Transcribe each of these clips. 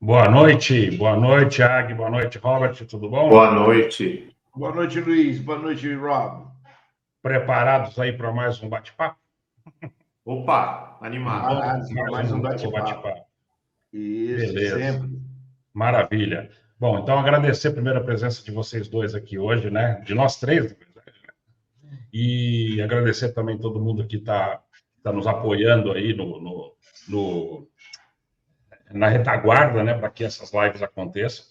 Boa noite, Ag, boa noite, Robert, tudo bom? Boa noite. Boa noite, Luiz. Boa noite, Rob. Preparados aí para mais um bate-papo? Opa, animado. Mais um bate-papo. Isso, beleza. Sempre. Maravilha. Bom, então agradecer primeiro a presença de vocês dois aqui hoje, né? De nós três, na verdade, né? E agradecer também todo mundo que está nos apoiando aí na retaguarda, né? Para que essas lives aconteçam.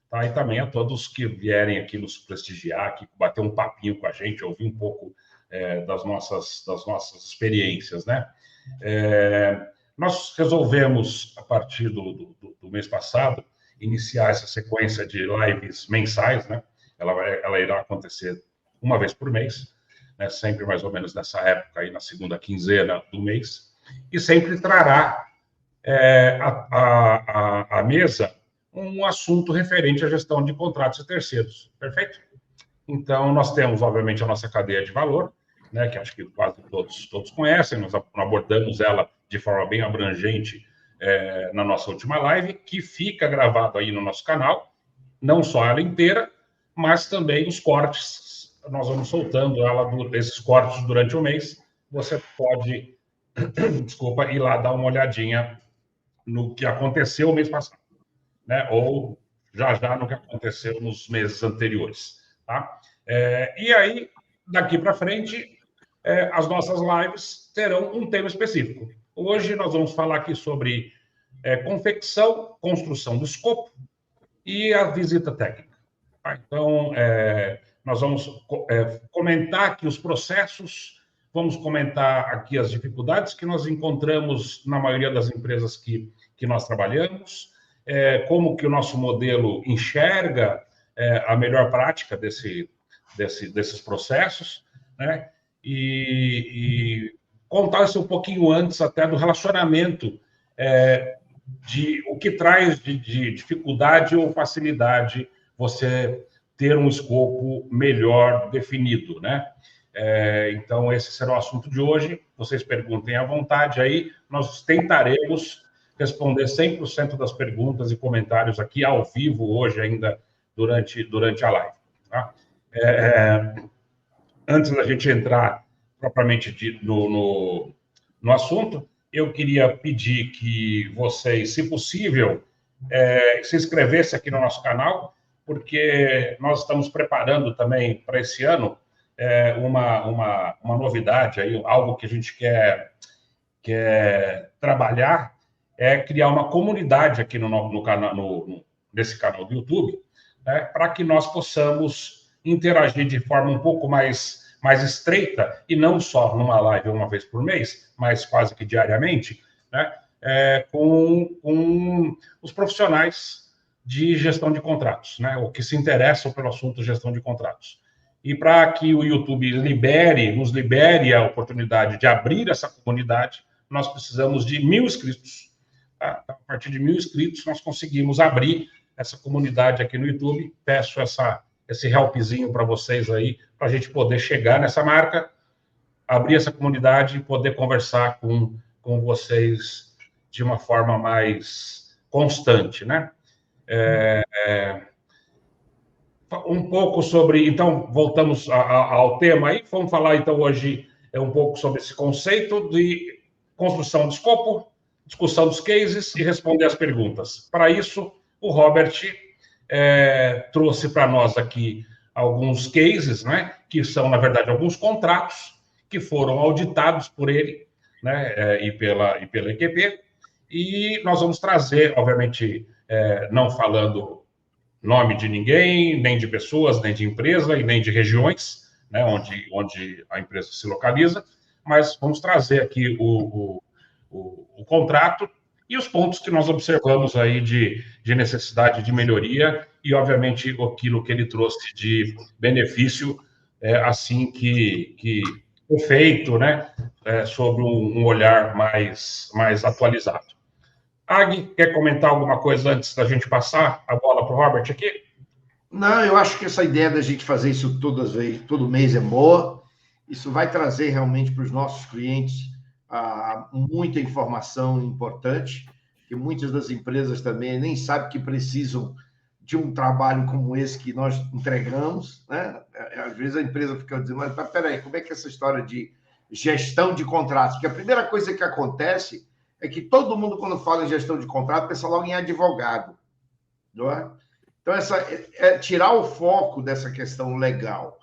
Tá? E também a todos que vierem aqui nos prestigiar, aqui bater um papinho com a gente, ouvir um pouco das nossas experiências, né? Nós resolvemos, a partir do mês passado, iniciar essa sequência de lives mensais, né? Ela irá acontecer uma vez por mês, né? Sempre mais ou menos nessa época, aí na segunda quinzena do mês, e sempre trará à mesa um assunto referente à gestão de contratos e terceiros, perfeito? Então, nós temos, obviamente, a nossa cadeia de valor, né, que acho que quase todos conhecem, nós abordamos ela de forma bem abrangente na nossa última live, que fica gravado aí no nosso canal, não só ela inteira, mas também os cortes, nós vamos soltando esses cortes durante o mês, você pode, desculpa, ir lá dar uma olhadinha no que aconteceu o mês passado, né? Ou já no que aconteceu nos meses anteriores, tá? E aí, daqui para frente, as nossas lives terão um tema específico. Hoje nós vamos falar aqui sobre confecção, construção do escopo e a visita técnica. Tá? Então, nós vamos comentar aqui os processos, vamos comentar aqui as dificuldades que nós encontramos na maioria das empresas que nós trabalhamos, como que o nosso modelo enxerga a melhor prática desses processos, né? E contar isso um pouquinho antes até do relacionamento de o que traz de dificuldade ou facilidade você ter um escopo melhor definido, né? Então, esse será o assunto de hoje. Vocês perguntem à vontade aí, nós tentaremos responder 100% das perguntas e comentários aqui ao vivo hoje ainda durante a live. Tá? Antes da gente entrar propriamente no assunto, eu queria pedir que vocês, se possível, se inscrevessem aqui no nosso canal, porque nós estamos preparando também para esse ano uma novidade, aí, algo que a gente quer trabalhar, criar uma comunidade aqui nesse canal do YouTube, né, para que nós possamos interagir de forma um pouco mais estreita, e não só numa live uma vez por mês, mas quase que diariamente, né, com os profissionais de gestão de contratos, né, ou que se interessam pelo assunto de gestão de contratos. E para que o YouTube nos libere a oportunidade de abrir essa comunidade, nós precisamos de 1.000 inscritos. Tá? A partir de 1.000 inscritos, nós conseguimos abrir essa comunidade aqui no YouTube. Peço esse helpzinho para vocês aí, para a gente poder chegar nessa marca, abrir essa comunidade e poder conversar com vocês de uma forma mais constante, né? Um pouco sobre... Então, voltamos ao tema aí. Vamos falar, então, hoje um pouco sobre esse conceito de construção de escopo, discussão dos cases e responder as perguntas. Para isso, o Robert trouxe para nós aqui alguns cases, né, que são, na verdade, alguns contratos que foram auditados por ele, né, e pela EQP, e nós vamos trazer, obviamente, não falando nome de ninguém, nem de pessoas, nem de empresa e nem de regiões, né, onde a empresa se localiza, mas vamos trazer aqui o contrato e os pontos que nós observamos aí de necessidade de melhoria e, obviamente, aquilo que ele trouxe de benefício assim que foi feito, né, sobre um olhar mais atualizado. Ag, quer comentar alguma coisa antes da gente passar a bola para o Robert aqui? Não, eu acho que essa ideia da gente fazer isso todo mês é boa. Isso vai trazer realmente para os nossos clientes muita informação importante. que muitas das empresas também nem sabem que precisam de um trabalho como esse que nós entregamos, né? Às vezes a empresa fica dizendo, mas peraí, como é que é essa história de gestão de contratos? Porque a primeira coisa que acontece é que todo mundo, quando fala em gestão de contrato, pensa logo em advogado, não é? Então, tirar o foco dessa questão legal.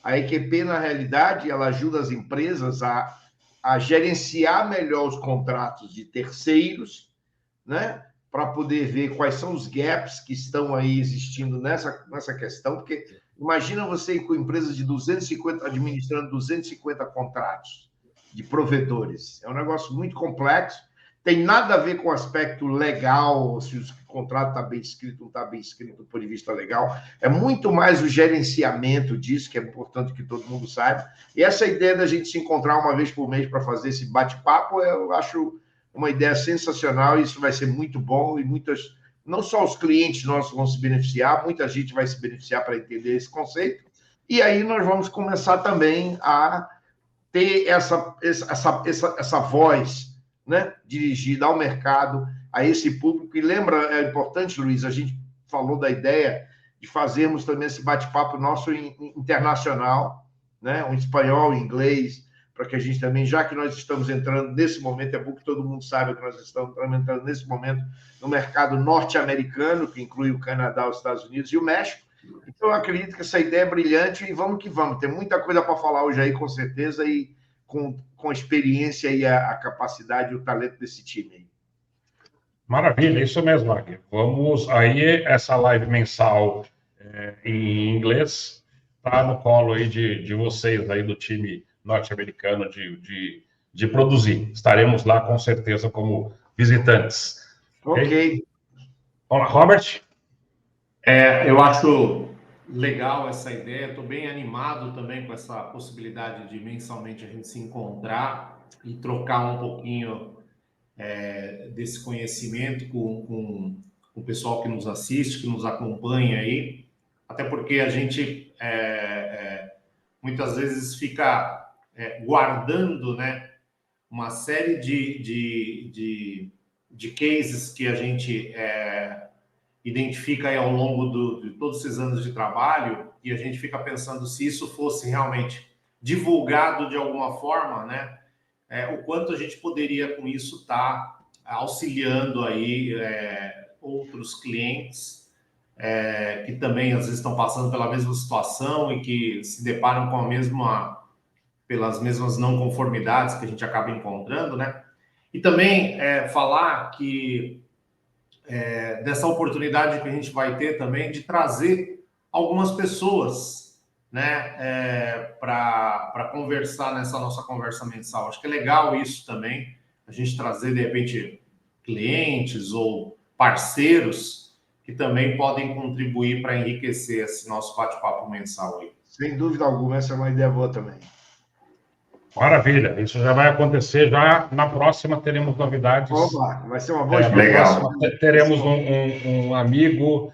A EQP, na realidade, ela ajuda as empresas a gerenciar melhor os contratos de terceiros, né? Para poder ver quais são os gaps que estão aí existindo nessa questão, porque imagina você com empresas de 250, administrando 250 contratos de provedores. É um negócio muito complexo, tem nada a ver com o aspecto legal, se o contrato está bem escrito, não está bem escrito do ponto de vista legal, é muito mais o gerenciamento disso, que é importante que todo mundo saiba, e essa ideia da gente se encontrar uma vez por mês para fazer esse bate-papo, eu acho uma ideia sensacional, e isso vai ser muito bom, e não só os clientes nossos vão se beneficiar, muita gente vai se beneficiar para entender esse conceito, e aí nós vamos começar também a ter essa voz, né, dirigida ao mercado, a esse público. E lembra, é importante, Luiz, a gente falou da ideia de fazermos também esse bate-papo nosso internacional, né, um espanhol, inglês, para que a gente também, já que nós estamos entrando nesse momento, é bom que todo mundo saiba que nós estamos entrando nesse momento no mercado norte-americano, que inclui o Canadá, os Estados Unidos e o México. Então, eu acredito que essa ideia é brilhante e vamos que vamos. Tem muita coisa para falar hoje aí, com certeza, e com a experiência e a capacidade e o talento desse time aí. Maravilha, isso mesmo, Agui. Vamos aí, essa live mensal em inglês está no colo aí de vocês aí do time norte-americano de produzir. Estaremos lá com certeza como visitantes. Ok. Vamos lá, Robert? Eu acho legal essa ideia, estou bem animado também com essa possibilidade de mensalmente a gente se encontrar e trocar um pouquinho desse conhecimento com o pessoal que nos assiste, que nos acompanha aí, até porque a gente muitas vezes fica guardando, né, uma série de cases que a gente identifica aí ao longo de todos esses anos de trabalho, e a gente fica pensando se isso fosse realmente divulgado de alguma forma, né? O quanto a gente poderia com isso estar auxiliando aí outros clientes que também às vezes estão passando pela mesma situação e que se deparam com pelas mesmas não conformidades que a gente acaba encontrando, né? E também falar que dessa oportunidade que a gente vai ter também de trazer algumas pessoas, né, para conversar nessa nossa conversa mensal. Acho que é legal isso também, a gente trazer, de repente, clientes ou parceiros que também podem contribuir para enriquecer esse nosso bate-papo mensal aí. Sem dúvida alguma, essa é uma ideia boa também. Maravilha, isso já vai acontecer, já na próxima teremos novidades. Opa, vai ser uma boa legal. Teremos um amigo,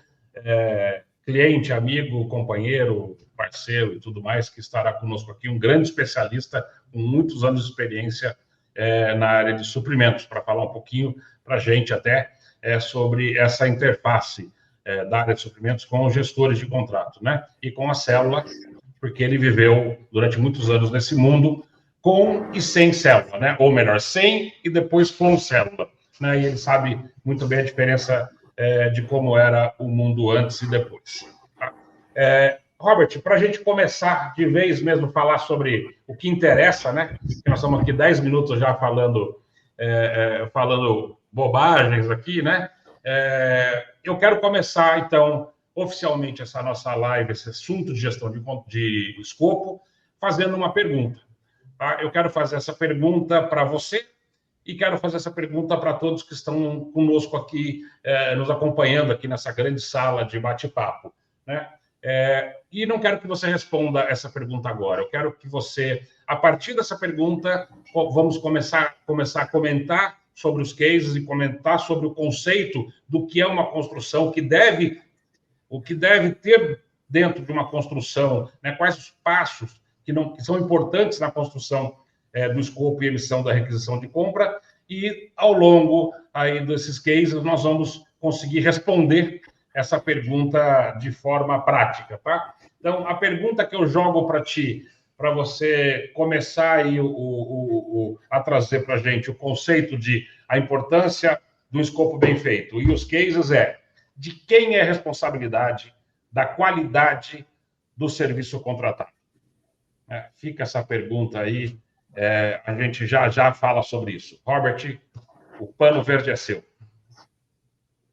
cliente, amigo, companheiro, parceiro e tudo mais, que estará conosco aqui, um grande especialista com muitos anos de experiência na área de suprimentos, para falar um pouquinho para a gente até sobre essa interface da área de suprimentos com os gestores de contrato, né? E com a célula, porque ele viveu durante muitos anos nesse mundo com e sem célula, né? Ou melhor, sem e depois com célula, né? E ele sabe muito bem a diferença de como era o mundo antes e depois. Tá? Robert, para a gente começar de vez mesmo falar sobre o que interessa, né? Nós estamos aqui 10 minutos já falando bobagens aqui, né? Eu quero começar, então, oficialmente essa nossa live, esse assunto de gestão de escopo, fazendo uma pergunta. Tá? Eu quero fazer essa pergunta para você e quero fazer essa pergunta para todos que estão conosco aqui, nos acompanhando aqui nessa grande sala de bate-papo, né? E não quero que você responda essa pergunta agora. Eu quero que você, a partir dessa pergunta, vamos começar a comentar sobre os cases e comentar sobre o conceito do que é uma construção, o que deve ter dentro de uma construção, né? Quais os passos que são importantes na construção do escopo e emissão da requisição de compra, e ao longo aí desses cases nós vamos conseguir responder essa pergunta de forma prática, tá? Então, a pergunta que eu jogo para ti, para você começar aí a trazer para a gente o conceito de a importância do escopo bem feito e os cases de quem é a responsabilidade da qualidade do serviço contratado? Fica essa pergunta aí, a gente já fala sobre isso. Robert, o pano verde é seu.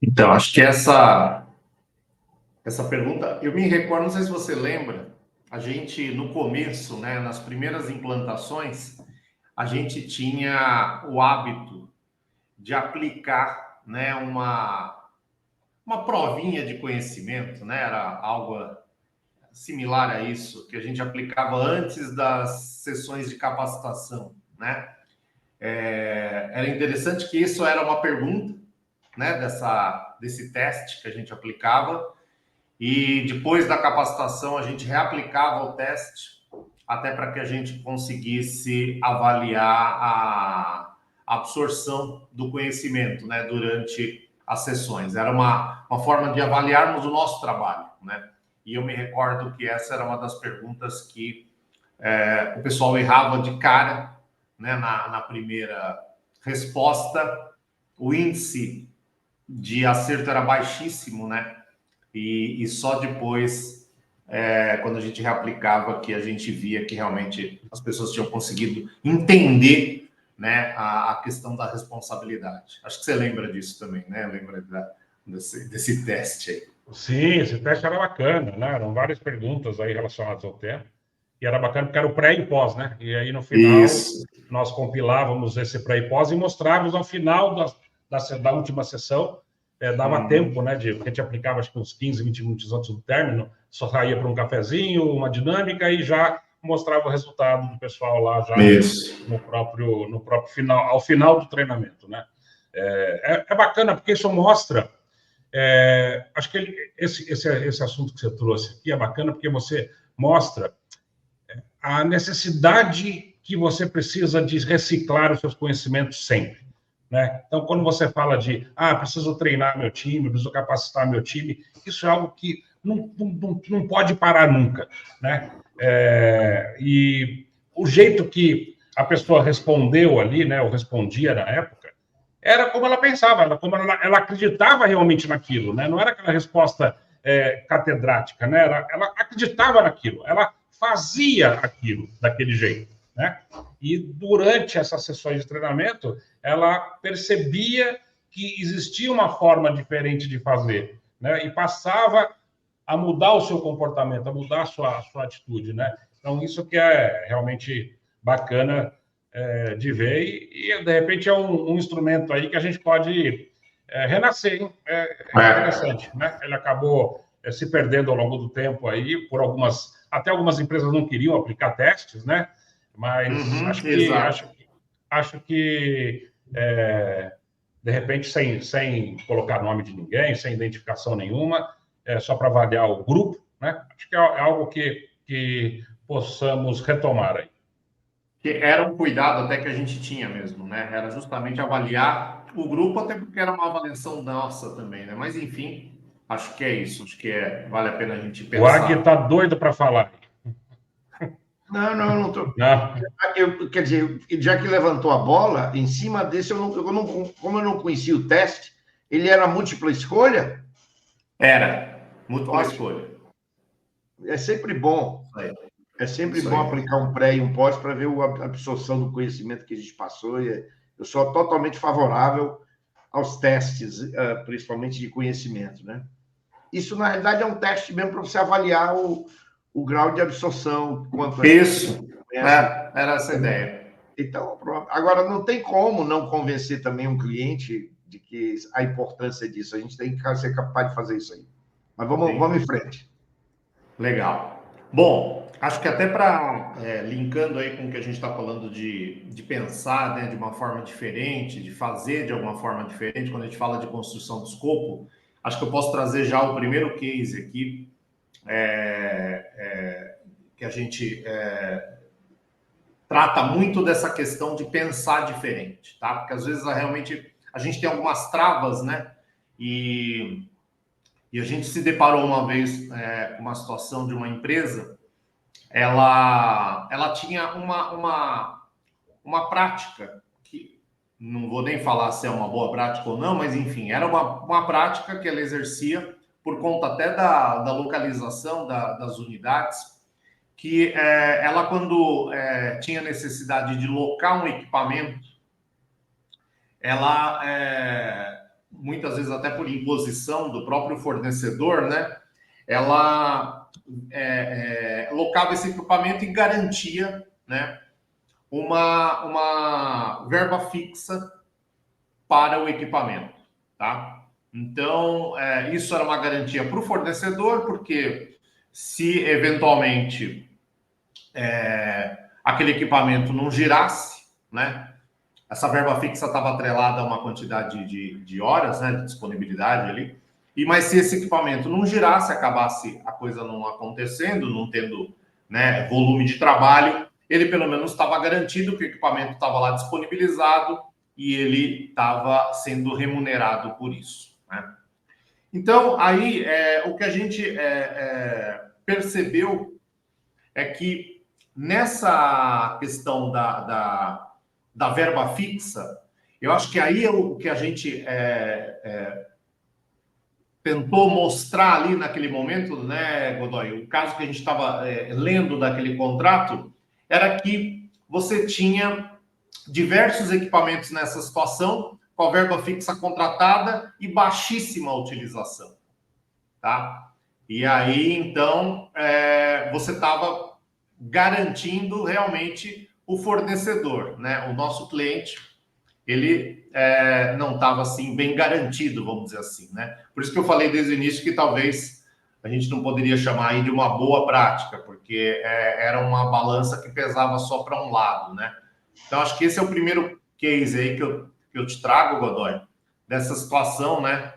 Então, acho que essa pergunta, eu me recordo, não sei se você lembra, a gente no começo, né, nas primeiras implantações, a gente tinha o hábito de aplicar, né, uma provinha de conhecimento, né, era algo similar a isso, que a gente aplicava antes das sessões de capacitação, né? Era interessante que isso era uma pergunta, né, desse teste que a gente aplicava, e depois da capacitação a gente reaplicava o teste até para que a gente conseguisse avaliar a absorção do conhecimento, né, durante as sessões. Era uma forma de avaliarmos o nosso trabalho, né? E eu me recordo que essa era uma das perguntas que o pessoal errava de cara, né, na primeira resposta. O índice de acerto era baixíssimo, né? E só depois, quando a gente reaplicava, que a gente via que realmente as pessoas tinham conseguido entender, né, a questão da responsabilidade. Acho que você lembra disso também, né? Lembra desse teste aí. Sim, esse teste era bacana, né? Eram várias perguntas aí relacionadas ao tema. E era bacana porque era o pré e pós, né? E aí, no final, nós compilávamos esse pré e pós e mostrávamos ao final da última sessão. Dava tempo, né? Porque a gente aplicava, acho que uns 15, 20 minutos antes do término, só saía para um cafezinho, uma dinâmica e já mostrava o resultado do pessoal lá já no próprio final, ao final do treinamento, né? É bacana porque isso mostra. Acho que esse assunto que você trouxe aqui é bacana porque você mostra a necessidade que você precisa de reciclar os seus conhecimentos sempre, né? Então, quando você fala de preciso treinar meu time, preciso capacitar meu time, isso é algo que não pode parar nunca, né? E o jeito que a pessoa respondeu ali, né, ou respondia na época, era como ela pensava, como ela acreditava realmente naquilo, né? Não era aquela resposta catedrática, né? Ela acreditava naquilo, ela fazia aquilo daquele jeito, né? E durante essas sessões de treinamento, ela percebia que existia uma forma diferente de fazer, né? E passava a mudar o seu comportamento, a mudar a sua atitude, né? Então, isso que é realmente bacana de ver e, de repente, é um instrumento aí que a gente pode renascer, hein? Interessante, né? Ele acabou se perdendo ao longo do tempo aí, até algumas empresas não queriam aplicar testes, né? Mas acho que de repente, sem colocar nome de ninguém, sem identificação nenhuma, só para avaliar o grupo, né? Acho que é algo que possamos retomar aí. Que era um cuidado até que a gente tinha mesmo, né? Era justamente avaliar o grupo, até porque era uma avaliação nossa também, né? Mas, enfim, acho que é isso. Acho que vale a pena a gente pensar. O Agui está doido para falar. Não estou. Não. Quer dizer, já que levantou a bola, em cima desse, como eu não conhecia o teste, ele era múltipla escolha? Era, múltipla escolha. É sempre bom. É sempre bom aplicar um pré e um pós para ver a absorção do conhecimento que a gente passou. E eu sou totalmente favorável aos testes, principalmente de conhecimento, né? Isso, na realidade, é um teste mesmo para você avaliar o grau de absorção. Isso, era essa a ideia. Então, agora, não tem como não convencer também um cliente de que a importância disso. A gente tem que ser capaz de fazer isso aí. Mas vamos em frente. Legal. Bom, acho que até para linkando aí com o que a gente está falando de pensar, né, de uma forma diferente, de fazer de alguma forma diferente, quando a gente fala de construção do escopo, acho que eu posso trazer já o primeiro case aqui, que a gente trata muito dessa questão de pensar diferente, tá? Porque às vezes realmente a gente tem algumas travas, né? E a gente se deparou uma vez com uma situação de uma empresa, ela tinha uma prática, que não vou nem falar se é uma boa prática ou não, mas enfim, era uma prática que ela exercia por conta até da localização das unidades, que ela, quando tinha necessidade de locar um equipamento, ela, muitas vezes até por imposição do próprio fornecedor, né, ela locava esse equipamento e garantia, né, uma verba fixa para o equipamento, tá? Então, isso era uma garantia para o fornecedor, porque se eventualmente aquele equipamento não girasse, né, essa verba fixa estava atrelada a uma quantidade de horas, né, de disponibilidade ali, mas se esse equipamento não girasse, acabasse a coisa não acontecendo, não tendo, né, volume de trabalho, ele pelo menos estava garantido que o equipamento estava lá disponibilizado e ele estava sendo remunerado por isso, né? Então, aí, o que a gente percebeu é que nessa questão da verba fixa, eu acho que aí é o que a gente tentou mostrar ali naquele momento, né, Godoy? O caso que a gente estava lendo daquele contrato era que você tinha diversos equipamentos nessa situação, com a verba fixa contratada e baixíssima utilização, tá? E aí, então, você estava garantindo realmente o fornecedor, né? O nosso cliente, ele não estava assim bem garantido, vamos dizer assim, né? Por isso que eu falei desde o início que talvez a gente não poderia chamar aí de uma boa prática, porque era uma balança que pesava só para um lado, né? Então, acho que esse é o primeiro case aí que eu te trago, Godoy, dessa situação, né?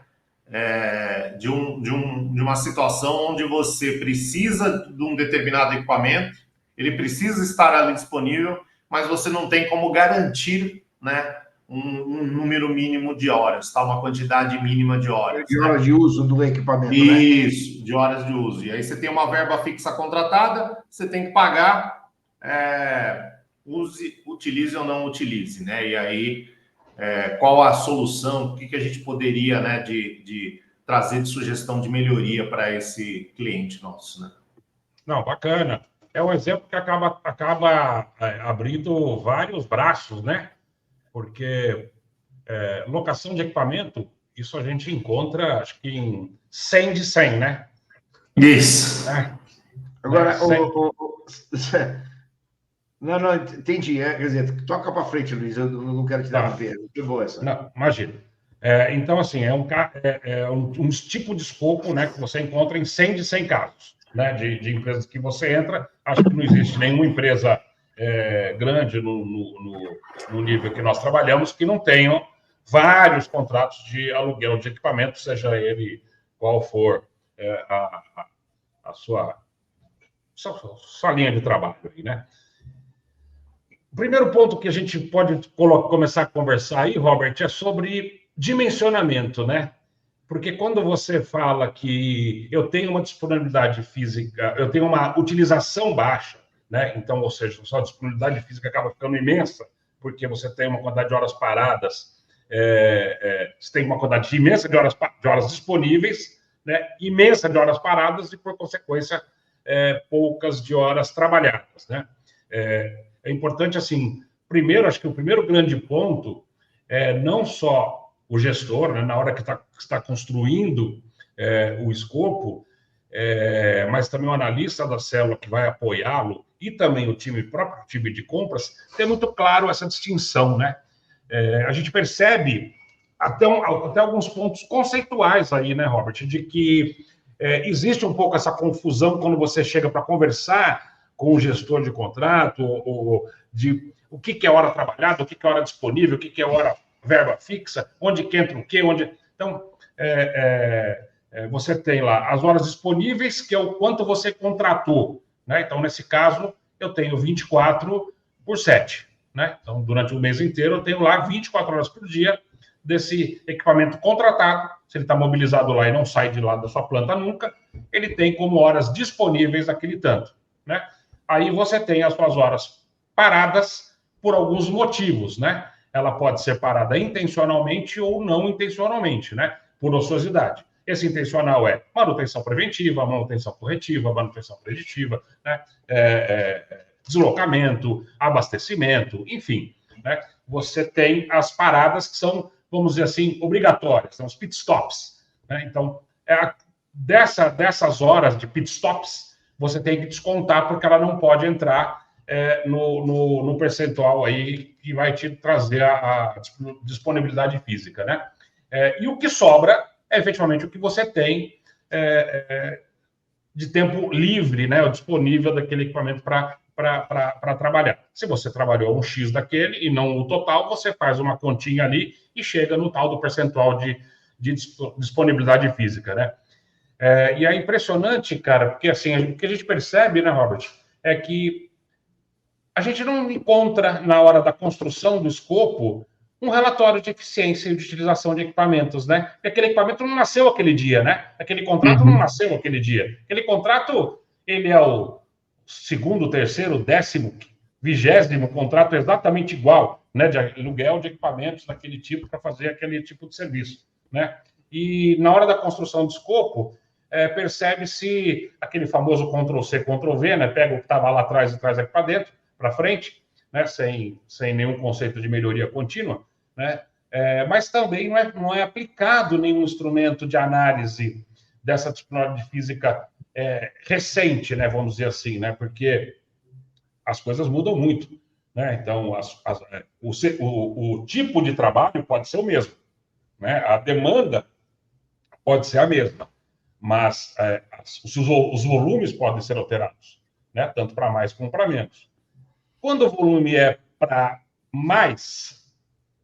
De uma situação onde você precisa de um determinado equipamento, ele precisa estar ali disponível, mas você não tem como garantir, né, um número mínimo de horas, tá? Uma quantidade mínima de horas. De horas, né, de uso do equipamento, isso, né? De horas de uso. E aí você tem uma verba fixa contratada, você tem que pagar, use, utilize ou não utilize, né? E aí, qual a solução, o que a gente poderia, né, de trazer de sugestão de melhoria para esse cliente nosso, né? Não, bacana. É um exemplo que acaba abrindo vários braços, né? Porque locação de equipamento, isso a gente encontra, acho que em 100 de 100, né? Isso. Agora, não, entendi. Quer dizer, toca para frente, Luiz, eu não quero te dar uma perda. Que boa essa. Não, imagina. Então, assim, um tipo de escopo, né, que você encontra em 100 de 100 casos, né, de empresas que você entra. Acho que não existe nenhuma empresa grande no nível que nós trabalhamos que não tenham vários contratos de aluguel de equipamento, seja ele qual for a sua linha de trabalho aí, né? O primeiro ponto que a gente pode começar a conversar aí, Robert, é sobre dimensionamento, né? Porque quando você fala que eu tenho uma disponibilidade física, eu tenho uma utilização baixa, né? Então, ou seja, sua disponibilidade física acaba ficando imensa, porque você tem uma quantidade de horas paradas, você tem uma quantidade imensa de horas disponíveis, né? Imensa de horas paradas e, por consequência, poucas de horas trabalhadas, né? É importante, assim, primeiro, acho que o primeiro grande ponto é não só o gestor, né, na hora que está construindo o escopo, mas também o analista da célula que vai apoiá-lo e também o próprio time de compras, ter muito claro essa distinção, né? A gente percebe até alguns pontos conceituais aí, né, Robert, de que existe um pouco essa confusão quando você chega para conversar com o gestor de contrato, de o que é hora trabalhada, o que é hora disponível, o que é hora verba fixa, onde que entra o quê, onde... Então, você tem lá as horas disponíveis, que é o quanto você contratou, né? Então, nesse caso, eu tenho 24 por 7. Né? Então, durante o mês inteiro, eu tenho lá 24 horas por dia desse equipamento contratado. Se ele está mobilizado lá e não sai de lá da sua planta nunca, ele tem como horas disponíveis aquele tanto. Né? Aí você tem as suas horas paradas por alguns motivos. Né? Ela pode ser parada intencionalmente ou não intencionalmente, né? Por ociosidade. Esse intencional é manutenção preventiva, manutenção corretiva, manutenção preditiva, né? Deslocamento, abastecimento, enfim. Né? Você tem as paradas que são, vamos dizer assim, obrigatórias, são os pit stops. Né? Então, dessas horas de pit stops, você tem que descontar, porque ela não pode entrar no percentual aí que vai te trazer a disponibilidade física. Né? E o que sobra é efetivamente o que você tem de tempo livre, né, disponível daquele equipamento para trabalhar. Se você trabalhou um X daquele e não o total, você faz uma continha ali e chega no tal do percentual de disponibilidade física, né? E é impressionante, cara, porque assim, o que a gente percebe, né, Robert, é que a gente não encontra, na hora da construção do escopo, um relatório de eficiência e de utilização de equipamentos, né? Porque aquele equipamento não nasceu aquele dia, né? Aquele contrato não nasceu aquele dia. Aquele contrato, ele é o segundo, terceiro, 10º, 20º contrato exatamente igual, né? De aluguel de equipamentos daquele tipo para fazer aquele tipo de serviço, né? E na hora da construção do escopo, percebe-se aquele famoso Ctrl-C, Ctrl-V, né? Pega o que estava lá atrás e traz aqui para dentro, para frente, né? Sem nenhum conceito de melhoria contínua, né? Mas também não é aplicado nenhum instrumento de análise dessa disciplina de física recente, né? Vamos dizer assim, né? Porque as coisas mudam muito, né? Então, o tipo de trabalho pode ser o mesmo, né? A demanda pode ser a mesma, mas os volumes podem ser alterados, né? Tanto para mais como para menos. Quando o volume é para mais,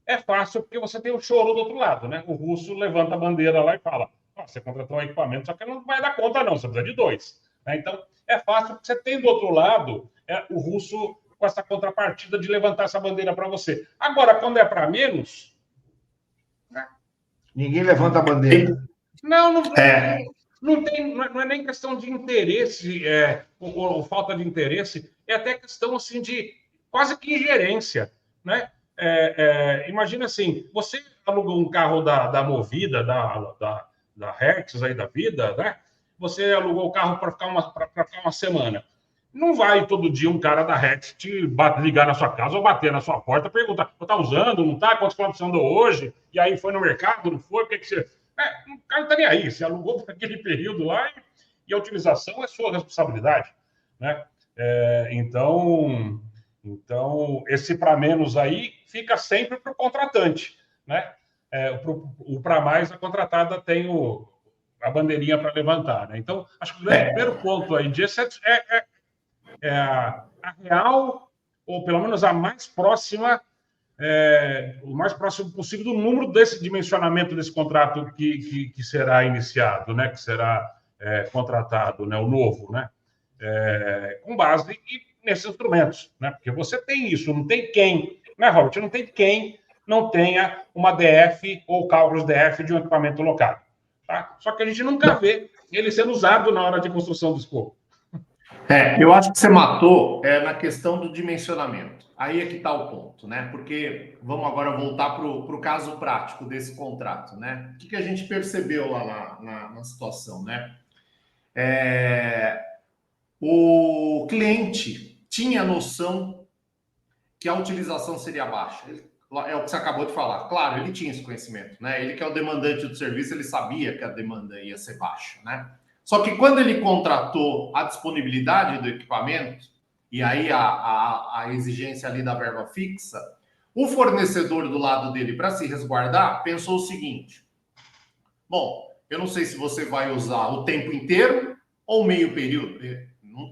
é fácil porque você tem o choro do outro lado, né? O russo levanta a bandeira lá e fala: você contratou um equipamento, só que não vai dar conta não, você precisa de 2. Né? Então, é fácil porque você tem do outro lado o russo com essa contrapartida de levantar essa bandeira para você. Agora, quando é para menos... Né? Ninguém levanta a bandeira. Não é nem questão de interesse ou falta de interesse, é até questão assim, de quase que ingerência. Né? Imagina assim, você alugou um carro da Movida, da Hertz aí da vida, né? Você alugou o carro para ficar uma semana. Não vai todo dia um cara da Hertz te ligar na sua casa ou bater na sua porta, perguntar: está usando, não está? Quantos quilômetros você andou hoje? E aí foi no mercado, não foi? O que você... o cara não está nem aí. Você alugou por aquele período lá e a utilização é sua responsabilidade. Né? Então, esse para menos aí fica sempre para o contratante. Né? O para mais, a contratada tem a bandeirinha para levantar. Né? Então, acho que o primeiro ponto aí disso a real, ou pelo menos a mais próxima, o mais próximo possível do número desse dimensionamento desse contrato que será iniciado, né? Que será contratado, né? O novo, né? Com base nesses instrumentos, né? Porque você tem isso, não tem quem, né, Robert? Não tem quem não tenha uma DF ou cálculos DF de um equipamento locado. Tá? Só que a gente nunca vê ele sendo usado na hora de construção do escopo. Eu acho que você matou na questão do dimensionamento. Aí é que está o ponto, né? Porque vamos agora voltar para o caso prático desse contrato, né? O que a gente percebeu lá na situação, né? O cliente tinha noção que a utilização seria baixa. É o que você acabou de falar. Claro, ele tinha esse conhecimento, né? Ele que é o demandante do serviço, ele sabia que a demanda ia ser baixa, né? Só que quando ele contratou a disponibilidade do equipamento, e aí a exigência ali da verba fixa, o fornecedor do lado dele, para se resguardar, pensou o seguinte: bom, eu não sei se você vai usar o tempo inteiro ou meio período.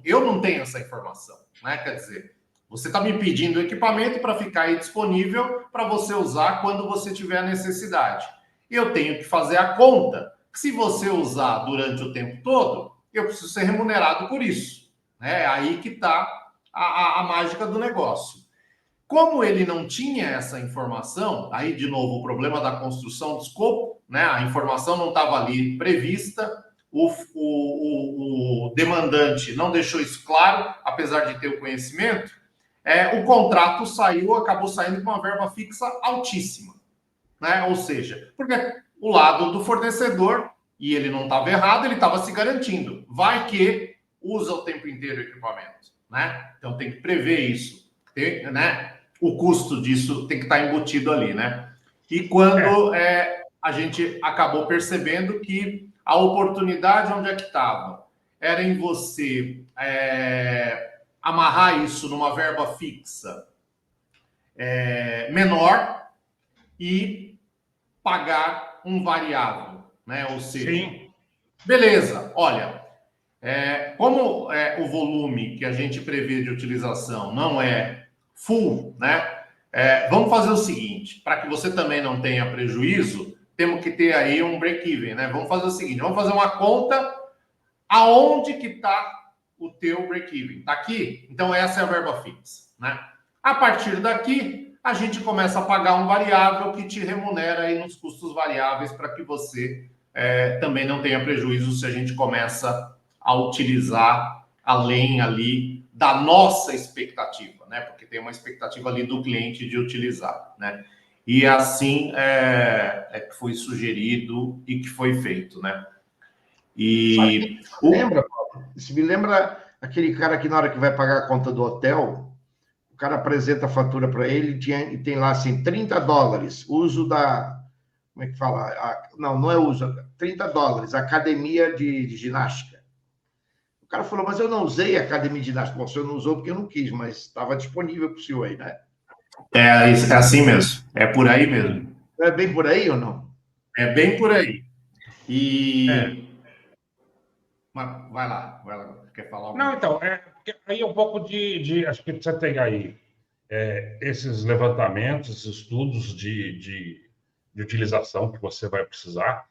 Eu não tenho essa informação, né? Quer dizer, você está me pedindo o equipamento para ficar aí disponível para você usar quando você tiver a necessidade. Eu tenho que fazer a conta. Se você usar durante o tempo todo, eu preciso ser remunerado por isso. É aí que está a mágica do negócio. Como ele não tinha essa informação, aí de novo o problema da construção do escopo, né? A informação não estava ali prevista, o demandante não deixou isso claro, apesar de ter o conhecimento, o contrato acabou saindo com uma verba fixa altíssima, né? Ou seja, porque o lado do fornecedor, e ele não estava errado, ele estava se garantindo. Vai que usa o tempo inteiro o equipamento, né? Então tem que prever isso, né? O custo disso tem que estar embutido ali, né? E quando a gente acabou percebendo que a oportunidade onde é que estava? Era em você amarrar isso numa verba fixa menor e pagar um variável, né? Ou seja, Sim. Beleza, olha, como o volume que a gente prevê de utilização não é full, né? Vamos fazer o seguinte, para que você também não tenha prejuízo, temos que ter aí um break-even, né? Vamos fazer o seguinte, vamos fazer uma conta aonde que está o teu break-even. Está aqui? Então essa é a verba fixa, né? A partir daqui, a gente começa a pagar um variável que te remunera aí nos custos variáveis para que você também não tenha prejuízo se a gente começa a utilizar além ali da nossa expectativa, né? Porque tem uma expectativa ali do cliente de utilizar, né? E assim que foi sugerido e que foi feito, né? E lembra, Paulo? Isso me lembra aquele cara que na hora que vai pagar a conta do hotel, o cara apresenta a fatura para ele e tem lá assim, $30, uso da... Como é que fala? Não é uso, $30, academia de ginástica. O cara falou, mas eu não usei a academia de ginástica. Bom, o senhor não usou porque eu não quis, mas estava disponível para o senhor aí, né? É assim mesmo, é por aí mesmo. É bem por aí ou não? É bem por aí. Mas vai lá, quer falar alguma Não, então, porque aí é um pouco acho que você tem aí esses levantamentos, esses estudos de utilização que você vai precisar.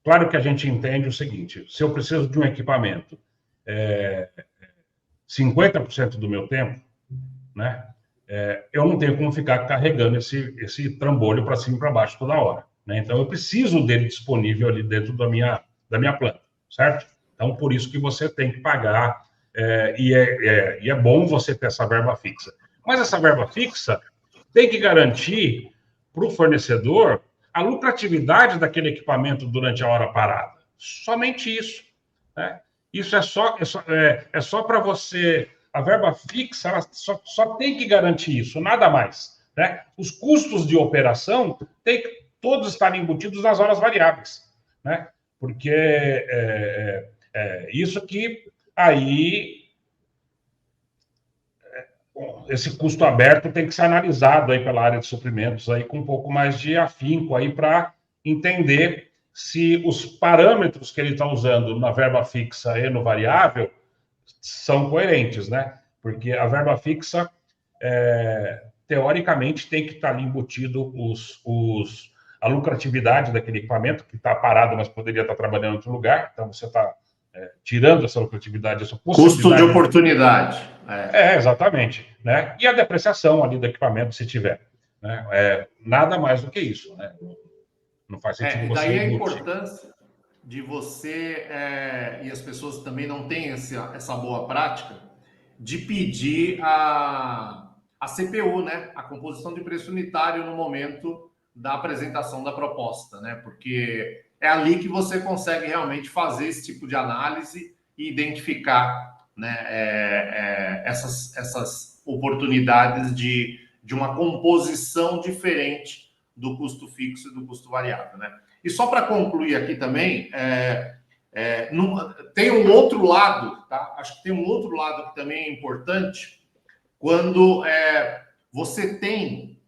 Claro que a gente entende o seguinte, se eu preciso de um equipamento 50% do meu tempo, né, eu não tenho como ficar carregando esse trambolho para cima e para baixo toda hora, né? Então, eu preciso dele disponível ali dentro da minha planta, certo? Então, por isso que você tem que pagar, e é bom você ter essa verba fixa. Mas essa verba fixa tem que garantir para o fornecedor a lucratividade daquele equipamento durante a hora parada. Somente isso, né? Isso é só para você... A verba fixa ela só tem que garantir isso, nada mais, né? Os custos de operação têm que todos estarem embutidos nas horas variáveis, né? Porque isso que aí esse custo aberto tem que ser analisado aí pela área de suprimentos aí com um pouco mais de afinco aí para entender se os parâmetros que ele está usando na verba fixa e no variável são coerentes, né? Porque a verba fixa, teoricamente, tem que estar ali embutido a lucratividade daquele equipamento, que está parado, mas poderia estar trabalhando em outro lugar. Então, você está tirando essa lucratividade, essa possibilidade... Custo de oportunidade. Exatamente. Né? E a depreciação ali do equipamento, se tiver. Né? Nada mais do que isso. Né? Não faz sentido você... Daí a importância de você, e as pessoas também não têm essa boa prática, de pedir a CPU, né? A composição de preço unitário no momento da apresentação da proposta, né? Porque é ali que você consegue realmente fazer esse tipo de análise e identificar, né, essas oportunidades de uma composição diferente do custo fixo e do custo variável, né? E só para concluir aqui também, tem um outro lado, tá? Acho que tem um outro lado que também é importante, quando você tem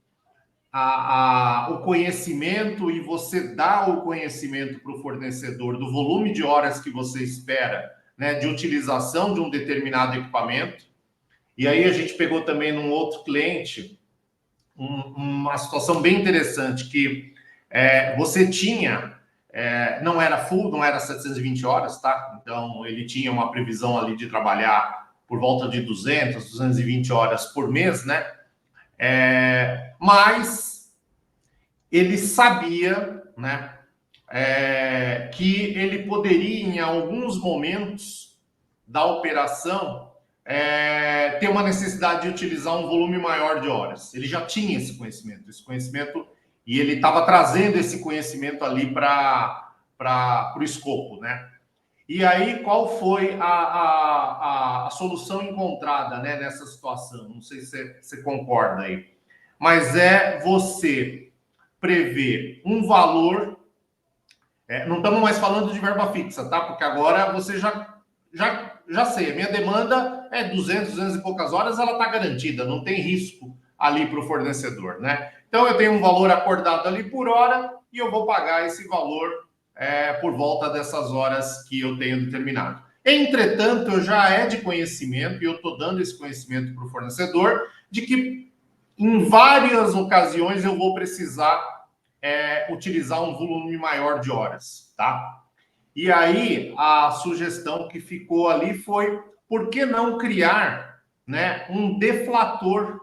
o conhecimento e você dá o conhecimento para o fornecedor do volume de horas que você espera, né, de utilização de um determinado equipamento. E aí a gente pegou também num outro cliente uma situação bem interessante, que você tinha, não era full, não era 720 horas, tá? Então, ele tinha uma previsão ali de trabalhar por volta de 220 horas por mês, né? Mas ele sabia, né, que ele poderia, em alguns momentos da operação, ter uma necessidade de utilizar um volume maior de horas. Ele já tinha esse conhecimento, e ele estava trazendo esse conhecimento ali para o escopo, né? E aí, qual foi a solução encontrada, né, nessa situação? Não sei se você concorda aí, mas é você prever um valor. Não estamos mais falando de verba fixa, tá? Porque agora você já sei, a minha demanda é 200 e poucas horas, ela está garantida, não tem risco ali para o fornecedor, né? Então, eu tenho um valor acordado ali por hora e eu vou pagar esse valor por volta dessas horas que eu tenho determinado. Entretanto, eu já é de conhecimento, e eu estou dando esse conhecimento para o fornecedor, de que em várias ocasiões eu vou precisar utilizar um volume maior de horas, tá? E aí, a sugestão que ficou ali foi, por que não criar, né, um deflator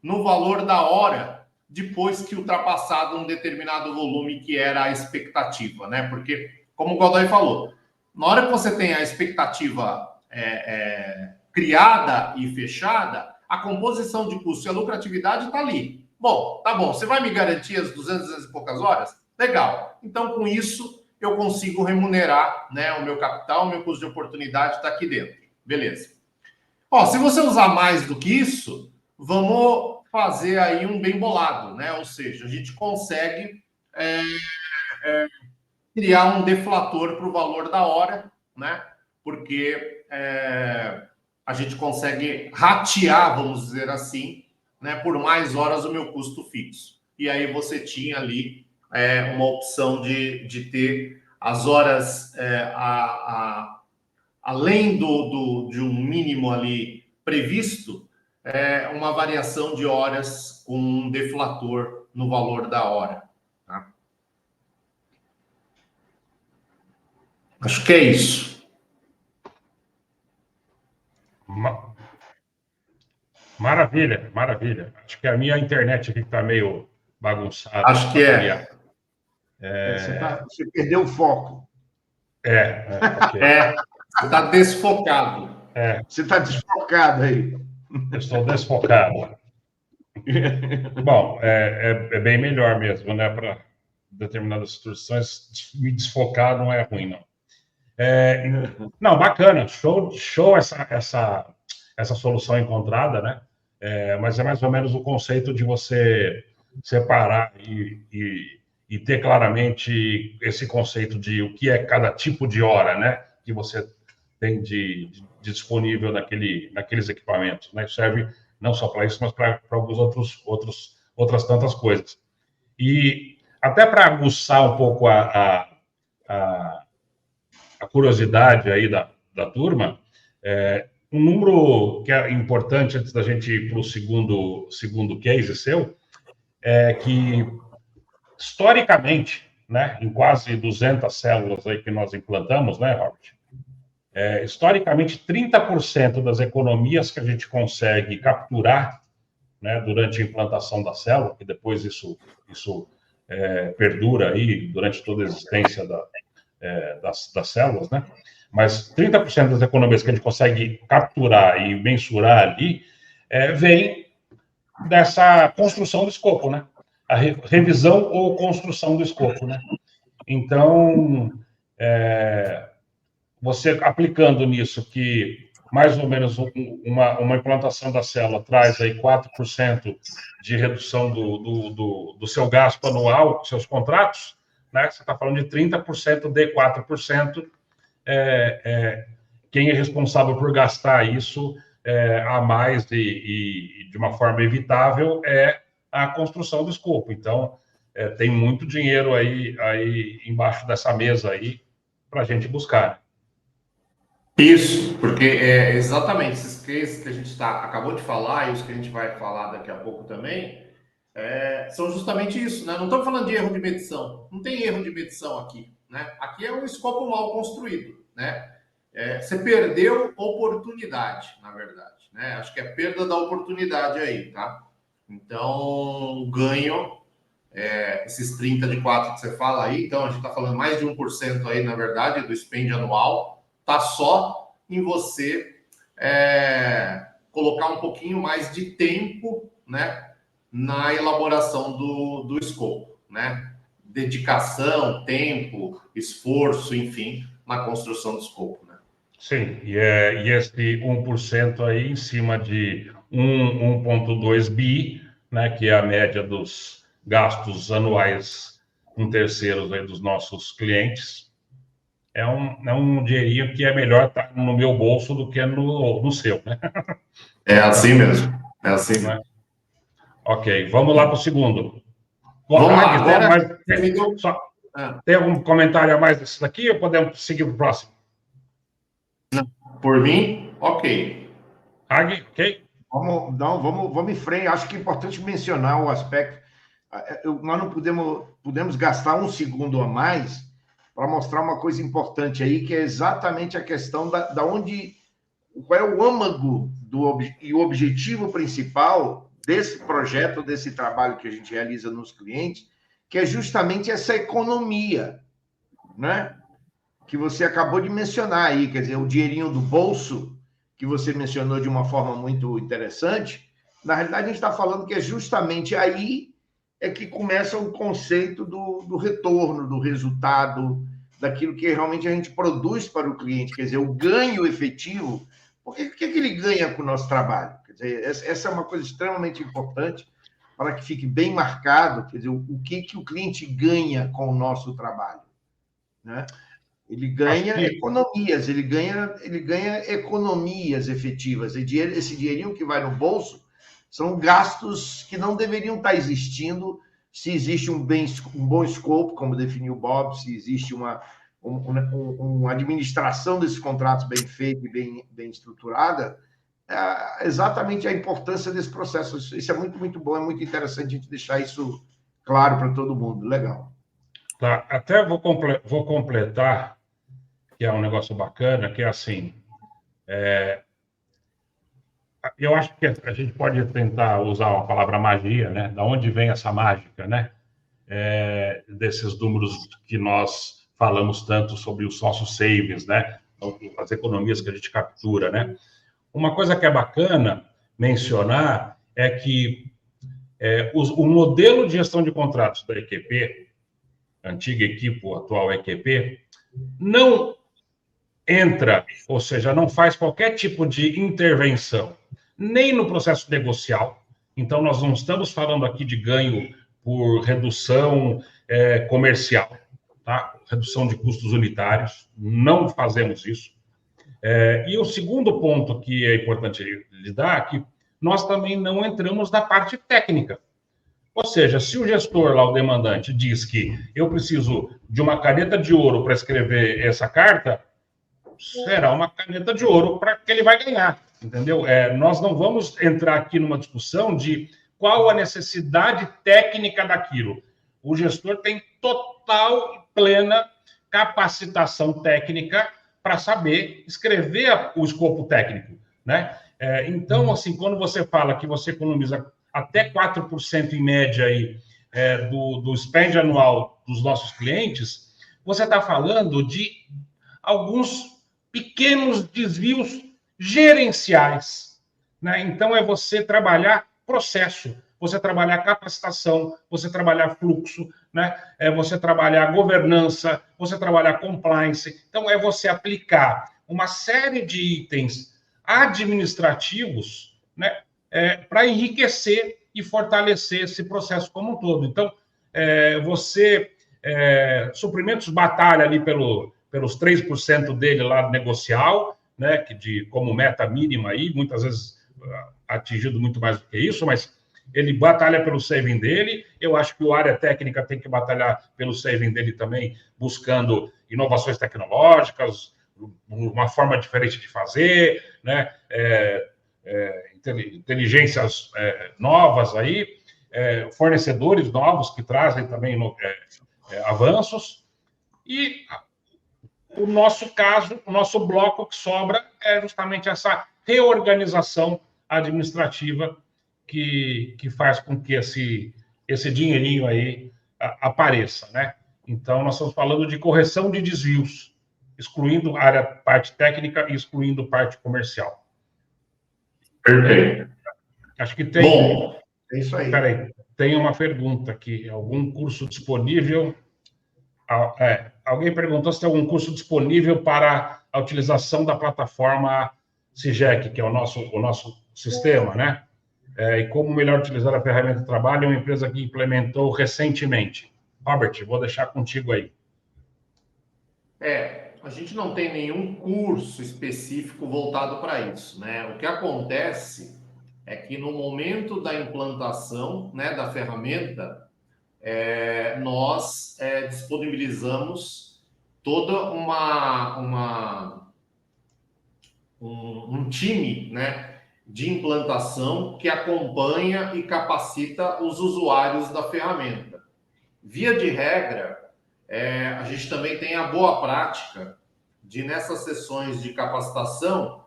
no valor da hora depois que ultrapassado um determinado volume que era a expectativa, né? Porque, como o Godoy falou, na hora que você tem a expectativa criada e fechada, a composição de custo e a lucratividade está ali. Bom, tá bom, você vai me garantir as 200 e poucas horas? Legal. Então, com isso, eu consigo remunerar, né, o meu capital, o meu custo de oportunidade está aqui dentro. Beleza. Ó, se você usar mais do que isso, vamos fazer aí um bem bolado, né? Ou seja, a gente consegue criar um deflator para o valor da hora, né? Porque a gente consegue ratear, vamos dizer assim, né, por mais horas o meu custo fixo. E aí você tinha ali uma opção de ter as horas além de um mínimo ali previsto, uma variação de horas com um deflator no valor da hora. Tá? Acho que é isso. Maravilha, maravilha. Acho que a minha internet aqui está meio bagunçada. Acho que é. Você perdeu o foco. Ok. Você está desfocado. Você está desfocado aí. Eu estou desfocado. Bom, é bem melhor mesmo, né? Para determinadas situações, me desfocar não é ruim, não. Não, bacana, show essa solução encontrada, né? Mas é mais ou menos o conceito de você separar e ter claramente esse conceito de o que é cada tipo de hora, né? Que você tem de disponível naqueles equipamentos, né? Serve não só para isso, mas para alguns outras tantas coisas. E até para aguçar um pouco a curiosidade aí da turma, um número que é importante antes da gente ir para o segundo case seu, é que, historicamente, né, em quase 200 células aí que nós implantamos, né, Robert? Historicamente, 30% das economias que a gente consegue capturar, né, durante a implantação da célula, que depois isso perdura aí durante toda a existência das células, né? Mas 30% das economias que a gente consegue capturar e mensurar ali vem dessa construção do escopo, né? A revisão ou construção do escopo, né? Então, você aplicando nisso que mais ou menos uma implantação da célula traz aí 4% de redução do seu gasto anual, seus contratos, né? Você está falando de 30% de 4%. Quem é responsável por gastar isso a mais e de uma forma evitável é a construção do escopo. Então, tem muito dinheiro aí embaixo dessa mesa aí para a gente buscar. Isso, porque exatamente esses cases que a gente acabou de falar e os que a gente vai falar daqui a pouco também são justamente isso, né? Não estamos falando de erro de medição, não tem erro de medição aqui, né? Aqui é um escopo mal construído, né? Você perdeu oportunidade, na verdade, né? Acho que é perda da oportunidade aí, tá? Então, o ganho, esses 30 de 4 que você fala aí, então a gente está falando mais de 1% aí, na verdade, do spend anual, está só em você colocar um pouquinho mais de tempo, né, na elaboração do escopo, né? Dedicação, tempo, esforço, enfim, na construção do escopo, né? Sim, e esse 1% aí em cima de 1,2 bi, né, que é a média dos gastos anuais com terceiros aí dos nossos clientes, é um dinheirinho que é melhor estar no meu bolso do que no seu, né? É assim mesmo, é assim Né? mesmo. Ok, vamos lá para o segundo. Vamos lá, Agora, agora tem algum comentário a mais desse daqui ou podemos seguir para o próximo? Por mim, ok. Ag, ok? Vamos em frente. Acho que é importante mencionar o aspecto. Nós não podemos gastar um segundo a mais para mostrar uma coisa importante aí, que é exatamente a questão da onde, qual é o âmago e o objetivo principal desse projeto, desse trabalho que a gente realiza nos clientes, que é justamente essa economia, né? Que você acabou de mencionar aí, quer dizer, o dinheirinho do bolso, que você mencionou de uma forma muito interessante. Na realidade, a gente está falando que é justamente aí que começa o conceito do retorno, do resultado, daquilo que realmente a gente produz para o cliente, quer dizer, o ganho efetivo. O que ele ganha com o nosso trabalho? Quer dizer, essa é uma coisa extremamente importante para que fique bem marcado, quer dizer, o que o cliente ganha com o nosso trabalho, né? Ele ganha economias, ele ganha economias efetivas. Esse dinheirinho que vai no bolso são gastos que não deveriam estar existindo se existe um bom escopo, como definiu o Bob, se existe uma administração desses contratos bem feita e bem estruturada. Exatamente a importância desse processo. Isso é muito, muito bom, é muito interessante a gente deixar isso claro para todo mundo. Legal. Tá, até vou completar, que é um negócio bacana, que é assim, eu acho que a gente pode tentar usar a palavra magia, né? Da onde vem essa mágica, né? Desses números que nós falamos tanto sobre os nossos savings, né? As economias que a gente captura, né? Uma coisa que é bacana mencionar é que o modelo de gestão de contratos da EQP, antiga equipe, o atual EQP, não entra, ou seja, não faz qualquer tipo de intervenção, nem no processo negocial. Então, nós não estamos falando aqui de ganho por redução comercial, tá? Redução de custos unitários, não fazemos isso. E o segundo ponto que é importante lidar é que nós também não entramos na parte técnica. Ou seja, se o gestor lá, o demandante, diz que eu preciso de uma caneta de ouro para escrever essa carta, será uma caneta de ouro para que ele vai ganhar, entendeu? Nós não vamos entrar aqui numa discussão de qual a necessidade técnica daquilo. O gestor tem total e plena capacitação técnica para saber escrever o escopo técnico, né? Então, assim, quando você fala que você economiza até 4% em média aí, do spend anual dos nossos clientes, você está falando de alguns pequenos desvios gerenciais, né? Então, é você trabalhar processo, você trabalhar capacitação, você trabalhar fluxo, né? É você trabalhar governança, você trabalhar compliance. Então, é você aplicar uma série de itens administrativos, né? Para enriquecer e fortalecer esse processo como um todo. Então, suprimentos batalha ali pelos 3% dele lá negocial, né, que como meta mínima aí, muitas vezes atingido muito mais do que isso, mas ele batalha pelo saving dele. Eu acho que o área técnica tem que batalhar pelo saving dele também, buscando inovações tecnológicas, uma forma diferente de fazer, né, inteligências novas aí, fornecedores novos que trazem também avanços. E o nosso caso, o nosso bloco que sobra é justamente essa reorganização administrativa que faz com que esse dinheirinho aí apareça, né? Então, nós estamos falando de correção de desvios, excluindo parte técnica e excluindo parte comercial. Perfeito. Acho que tem... Bom, é isso aí. Peraí, tem uma pergunta aqui. Algum curso disponível? Alguém perguntou se tem algum curso disponível para a utilização da plataforma CIGEC, que é o nosso sistema, né? E como melhor utilizar a ferramenta de trabalho, é uma empresa que implementou recentemente. Robert, vou deixar contigo aí. a gente não tem nenhum curso específico voltado para isso, né? O que acontece é que no momento da implantação, né, da ferramenta, nós disponibilizamos toda um time, né, de implantação que acompanha e capacita os usuários da ferramenta. Via de regra, a gente também tem a boa prática de, nessas sessões de capacitação,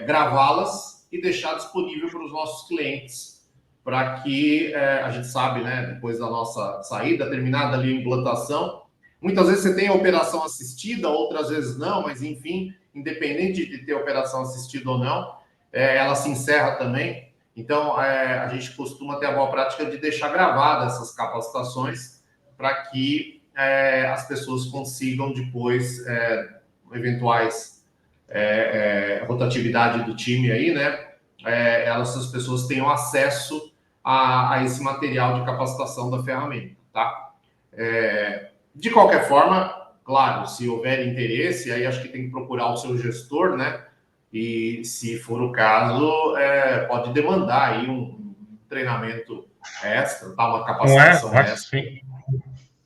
gravá-las e deixar disponível para os nossos clientes, para que a gente sabe, né, depois da nossa saída, terminada ali a implantação, muitas vezes você tem a operação assistida, outras vezes não, mas enfim, independente de ter operação assistida ou não, ela se encerra também. Então, a gente costuma ter a boa prática de deixar gravadas essas capacitações para que as pessoas consigam depois eventuais rotatividade do time aí, né? Essas pessoas tenham acesso a esse material de capacitação da ferramenta, tá? De qualquer forma, claro, se houver interesse, aí acho que tem que procurar o seu gestor, né? E, se for o caso, pode demandar aí um treinamento extra, tá? Uma capacitação extra.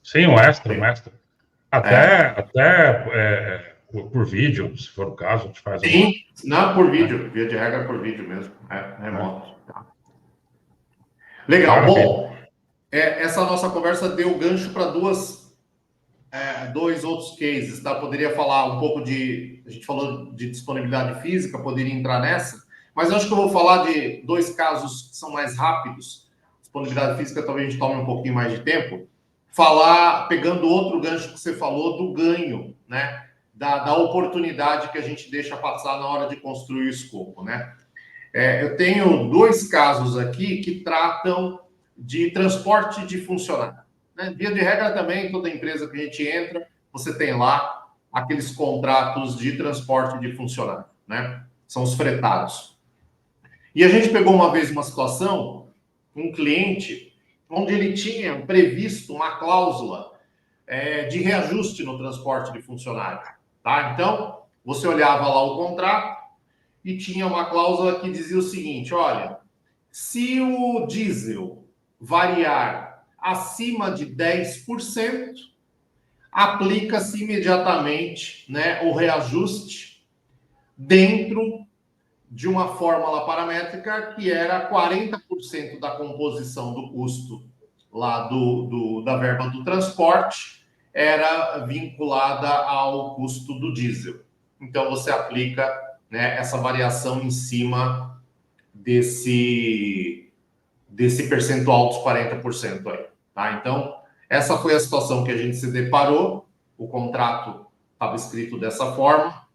Sim, um extra. Até por vídeo, se for o caso, a gente faz. Sim, não por vídeo, via de regra por vídeo mesmo, remoto. Legal. Maravilha. Bom, essa nossa conversa deu gancho para dois outros cases, tá? Poderia falar um pouco a gente falou de disponibilidade física, poderia entrar nessa, mas eu acho que eu vou falar de dois casos que são mais rápidos. Disponibilidade física talvez a gente tome um pouquinho mais de tempo. Pegando outro gancho que você falou do ganho, né? Da oportunidade que a gente deixa passar na hora de construir o escopo, né? Eu tenho dois casos aqui que tratam de transporte de funcionário. Né? Via de regra também, toda empresa que a gente entra, você tem lá aqueles contratos de transporte de funcionário, né? São os fretados. E a gente pegou uma vez uma situação, um cliente, onde ele tinha previsto uma cláusula de reajuste no transporte de funcionário, tá? Então, você olhava lá o contrato e tinha uma cláusula que dizia o seguinte: olha, se o diesel variar acima de 10%, aplica-se imediatamente, né, o reajuste dentro de uma fórmula paramétrica que era 40% da composição do custo lá da verba do transporte era vinculada ao custo do diesel. Então, você aplica, né, essa variação em cima desse percentual dos 40% aí, tá? Então, essa foi a situação que a gente se deparou, o contrato estava escrito dessa forma,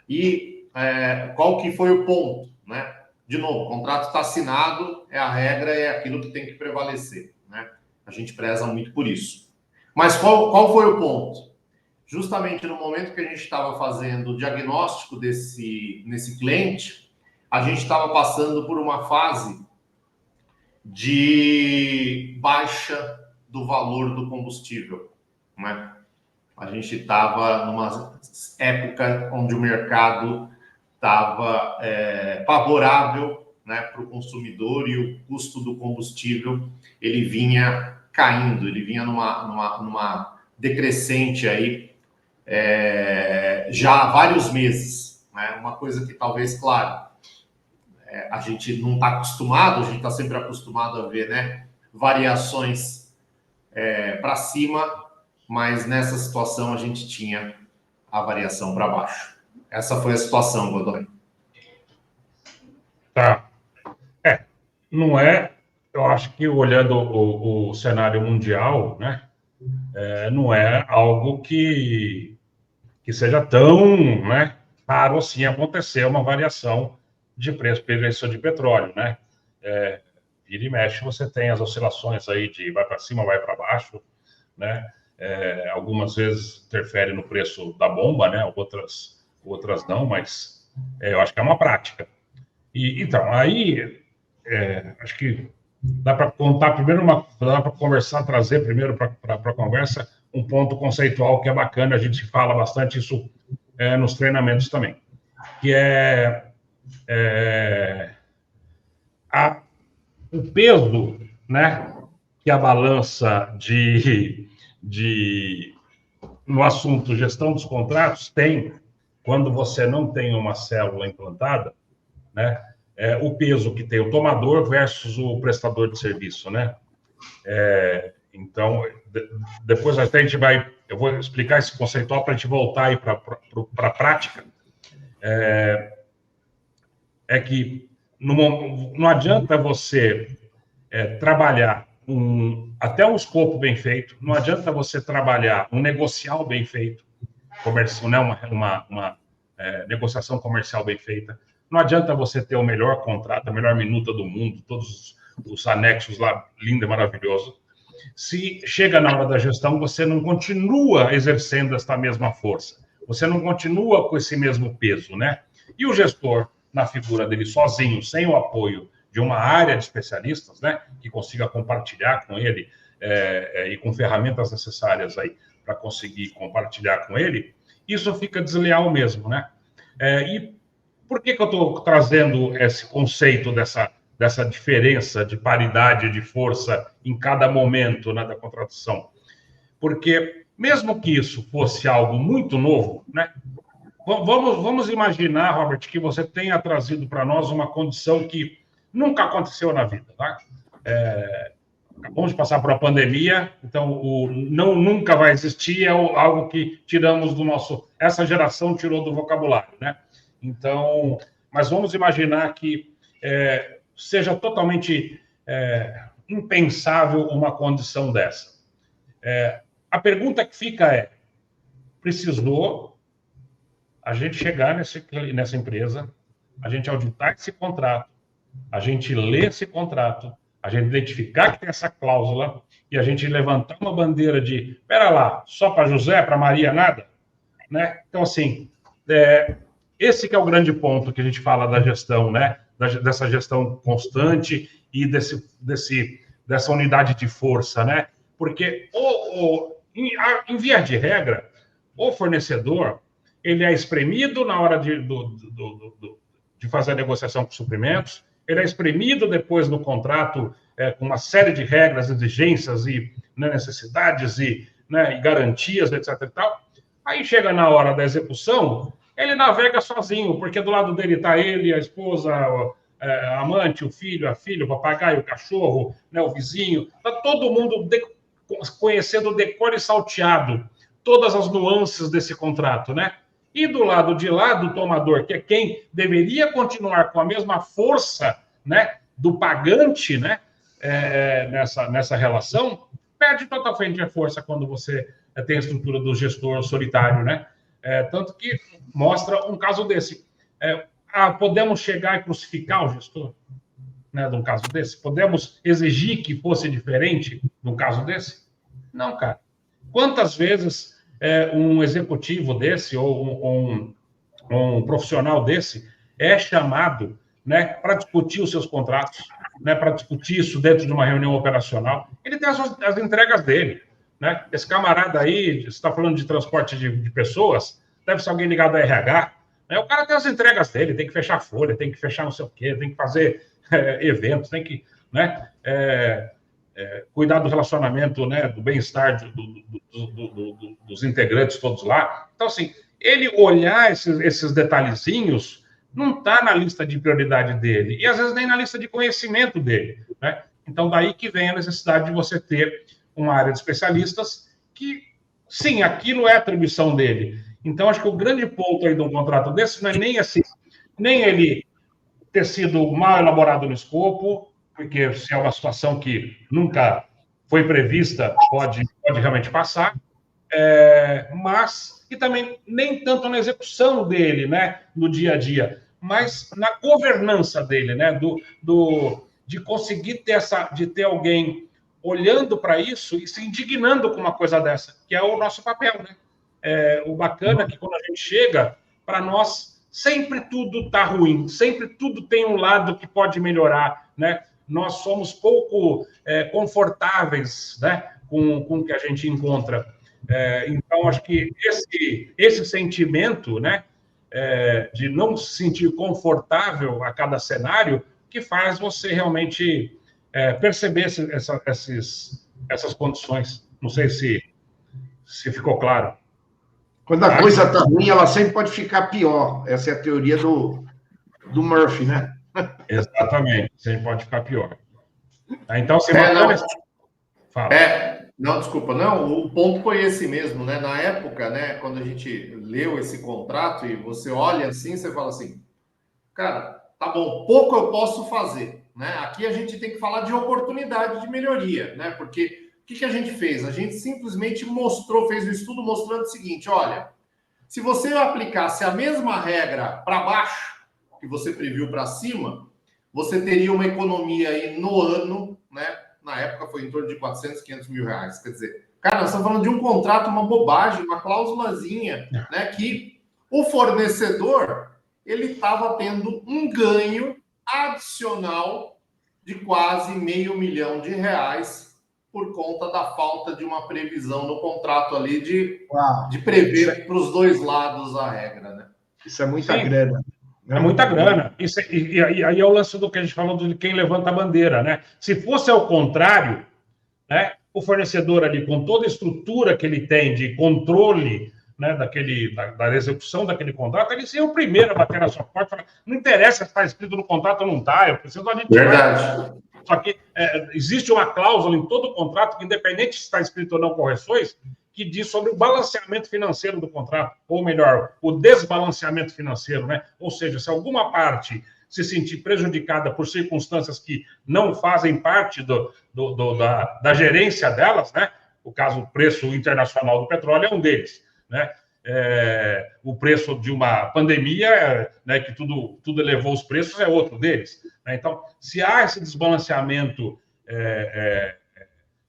e qual que foi o ponto, né? De novo, o contrato está assinado, é a regra, é aquilo que tem que prevalecer, né? A gente preza muito por isso. Mas qual foi o ponto? Justamente no momento que a gente estava fazendo o diagnóstico nesse cliente, a gente estava passando por uma fase de baixa do valor do combustível, né? A gente estava numa época onde o mercado estava favorável, né, para o consumidor, e o custo do combustível ele vinha caindo, ele vinha numa decrescente aí já há vários meses, né? Uma coisa que talvez, claro, a gente não está acostumado, a gente está sempre acostumado a ver, né, variações para cima, mas nessa situação a gente tinha a variação para baixo. Essa foi a situação, Godoy. Tá. não é, eu acho que olhando o cenário mundial, né, não é algo que seja tão, né, raro assim acontecer uma variação de preço de petróleo, né? Vira e mexe, você tem as oscilações aí de vai para cima, vai para baixo, né? Algumas vezes interfere no preço da bomba, né? Outras não, mas eu acho que é uma prática. E então aí acho que dá para contar primeiro dá para conversar, trazer primeiro para a conversa um ponto conceitual que é bacana, a gente fala bastante isso nos treinamentos também, que o peso, né, que a balança no assunto gestão dos contratos tem quando você não tem uma célula implantada, né, o peso que tem o tomador versus o prestador de serviço, né? Então, depois a gente eu vou explicar esse conceitual para a gente voltar aí para a prática. Que não adianta você trabalhar até um escopo bem feito, não adianta você trabalhar um negocial bem feito, comercial, né, uma negociação comercial bem feita, não adianta você ter o melhor contrato, a melhor minuta do mundo, todos os anexos lá, lindo e maravilhoso. Se chega na hora da gestão, você não continua exercendo esta mesma força, você não continua com esse mesmo peso, né? E o gestor, na figura dele sozinho, sem o apoio de uma área de especialistas, né, que consiga compartilhar com ele e com ferramentas necessárias aí para conseguir compartilhar com ele, isso fica desleal mesmo, né? E por que eu estou trazendo esse conceito dessa diferença de paridade de força em cada momento, né, da contratação? Porque mesmo que isso fosse algo muito novo, né? Vamos imaginar, Robert, que você tenha trazido para nós uma condição que nunca aconteceu na vida, tá? Acabamos de passar por uma pandemia, então o não nunca vai existir é algo que tiramos do nosso... Essa geração tirou do vocabulário, né? Então, mas vamos imaginar que seja totalmente impensável uma condição dessa. A pergunta que fica precisou a gente chegar nessa empresa, a gente auditar esse contrato, a gente ler esse contrato, a gente identificar que tem essa cláusula e a gente levantar uma bandeira de, espera lá, só para José, para Maria, nada? Né? Então, assim, esse que é o grande ponto que a gente fala da gestão, né? Dessa gestão constante e dessa unidade de força, né? Porque, em via de regra, o fornecedor ele é espremido na hora de fazer a negociação com suprimentos, ele é espremido depois no contrato com uma série de regras, exigências e necessidades e garantias, etc. e tal. Aí chega na hora da execução, ele navega sozinho, porque do lado dele está ele, a esposa, a amante, o filho, a filha, o papagaio, o cachorro, o vizinho. Está todo mundo conhecendo decor e salteado todas as nuances desse contrato, né? E do lado de lá, do tomador, que é quem deveria continuar com a mesma força, né, do pagante, né, nessa relação, perde totalmente a força quando você tem a estrutura do gestor solitário, né? Tanto que mostra um caso desse. Podemos chegar e crucificar o gestor, né, de um caso desse? Podemos exigir que fosse diferente de um caso desse? Não, cara. Quantas vezes um executivo desse ou um profissional desse é chamado, né, para discutir os seus contratos, né, para discutir isso dentro de uma reunião operacional? Ele tem as entregas dele, né? Esse camarada aí, você está falando de transporte de pessoas, deve ser alguém ligado a RH, né? O cara tem as entregas dele, tem que fechar folha, tem que fechar não sei o quê, tem que fazer eventos, tem que, né, cuidar do relacionamento, né, do bem-estar dos integrantes todos lá. Então, assim, ele olhar esses detalhezinhos não está na lista de prioridade dele, e às vezes nem na lista de conhecimento dele, né? Então, daí que vem a necessidade de você ter uma área de especialistas que, sim, aquilo é atribuição dele. Então, acho que o grande ponto aí de um contrato desse não é nem assim, nem ele ter sido mal elaborado no escopo, porque se é uma situação que nunca foi prevista, pode realmente passar, mas e também nem tanto na execução dele, né, no dia a dia, mas na governança dele, né, de conseguir de ter alguém olhando para isso e se indignando com uma coisa dessa, que é o nosso papel, né? O bacana é que quando a gente chega, para nós, sempre tudo está ruim, sempre tudo tem um lado que pode melhorar, né? Nós somos pouco confortáveis, né, com o que a gente encontra. Então, acho que esse sentimento, né, de não se sentir confortável a cada cenário, que faz você realmente perceber essas condições. Não sei se ficou claro. Quando a coisa está ruim, ela sempre pode ficar pior. Essa é a teoria do Murphy, né? Exatamente, sempre pode ficar pior. Então, se bacana... Fala. Não, desculpa, não, o ponto foi esse mesmo, né? Na época, né, quando a gente leu esse contrato e você olha assim, você fala assim, cara, tá bom, pouco eu posso fazer, né? Aqui a gente tem que falar de oportunidade de melhoria, né? Porque o que a gente fez? A gente simplesmente fez um estudo mostrando o seguinte, olha, se você aplicasse a mesma regra para baixo que você previu para cima, você teria uma economia aí no ano, né? Na época foi em torno de 400, 500 mil reais. Quer dizer, cara, nós estamos falando de um contrato, uma bobagem, uma cláusulazinha, né? Que o fornecedor, ele estava tendo um ganho adicional de quase R$500 milhão por conta da falta de uma previsão no contrato ali de prever para os dois lados a regra, né? Isso é muita grana. É muita grana. E aí é o lance do que a gente falou de quem levanta a bandeira, né? Se fosse ao contrário, né, o fornecedor ali, com toda a estrutura que ele tem de controle, né, da execução daquele contrato, ele seria o primeiro a bater na sua porta e falar, não interessa se está escrito no contrato ou não está, eu preciso da gente. Verdade. Só que existe uma cláusula em todo o contrato, que independente se está escrito ou não correções, que diz sobre o balanceamento financeiro do contrato, ou melhor, o desbalanceamento financeiro, né? Ou seja, se alguma parte se sentir prejudicada por circunstâncias que não fazem parte da gerência delas, né? O caso, o preço internacional do petróleo é um deles, né? O preço de uma pandemia, né, que tudo elevou os preços, é outro deles, né? Então, se há esse desbalanceamento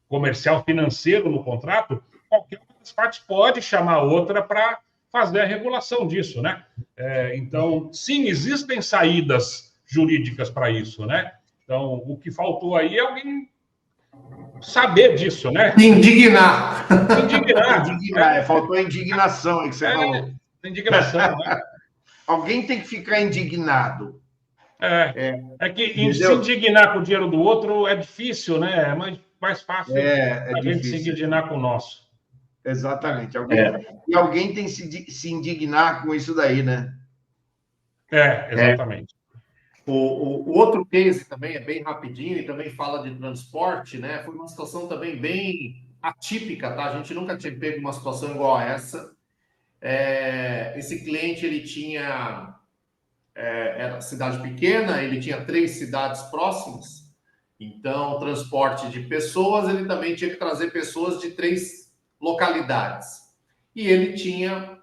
comercial financeiro no contrato, qualquer uma das partes pode chamar a outra para fazer a regulação disso, né? Então, sim, existem saídas jurídicas para isso, né? Então, o que faltou aí é alguém saber disso, né? Indignar. Indignar. Faltou a indignação aí que você falou. Indignação, né? Alguém tem que ficar indignado. Que se indignar com o dinheiro do outro é difícil, né? É mais fácil a gente se indignar com o nosso. Exatamente. E alguém tem que se indignar com isso daí, né? Exatamente. O outro case também é bem rapidinho e também fala de transporte, né? Foi uma situação também bem atípica, tá? A gente nunca tinha pego uma situação igual a essa. Esse cliente, ele tinha... era cidade pequena, ele tinha 3 cidades próximas. Então, transporte de pessoas, ele também tinha que trazer pessoas de 3 localidades. E ele tinha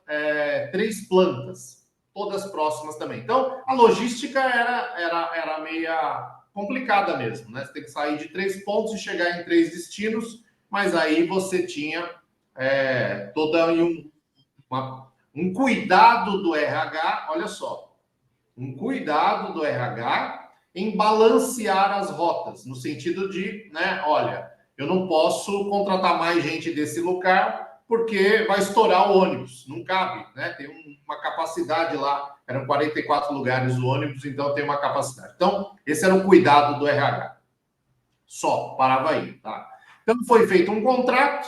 3 plantas, todas próximas também. Então, a logística era meia complicada mesmo, né? Você tem que sair de 3 pontos e chegar em 3 destinos, mas aí você tinha todo um cuidado do RH, olha só, um cuidado do RH em balancear as rotas, no sentido de, né, olha, eu não posso contratar mais gente desse lugar porque vai estourar o ônibus, não cabe, né? Tem uma capacidade lá, eram 44 lugares o ônibus, então tem uma capacidade. Então, esse era o cuidado do RH. Só, parava aí, tá? Então, foi feito um contrato,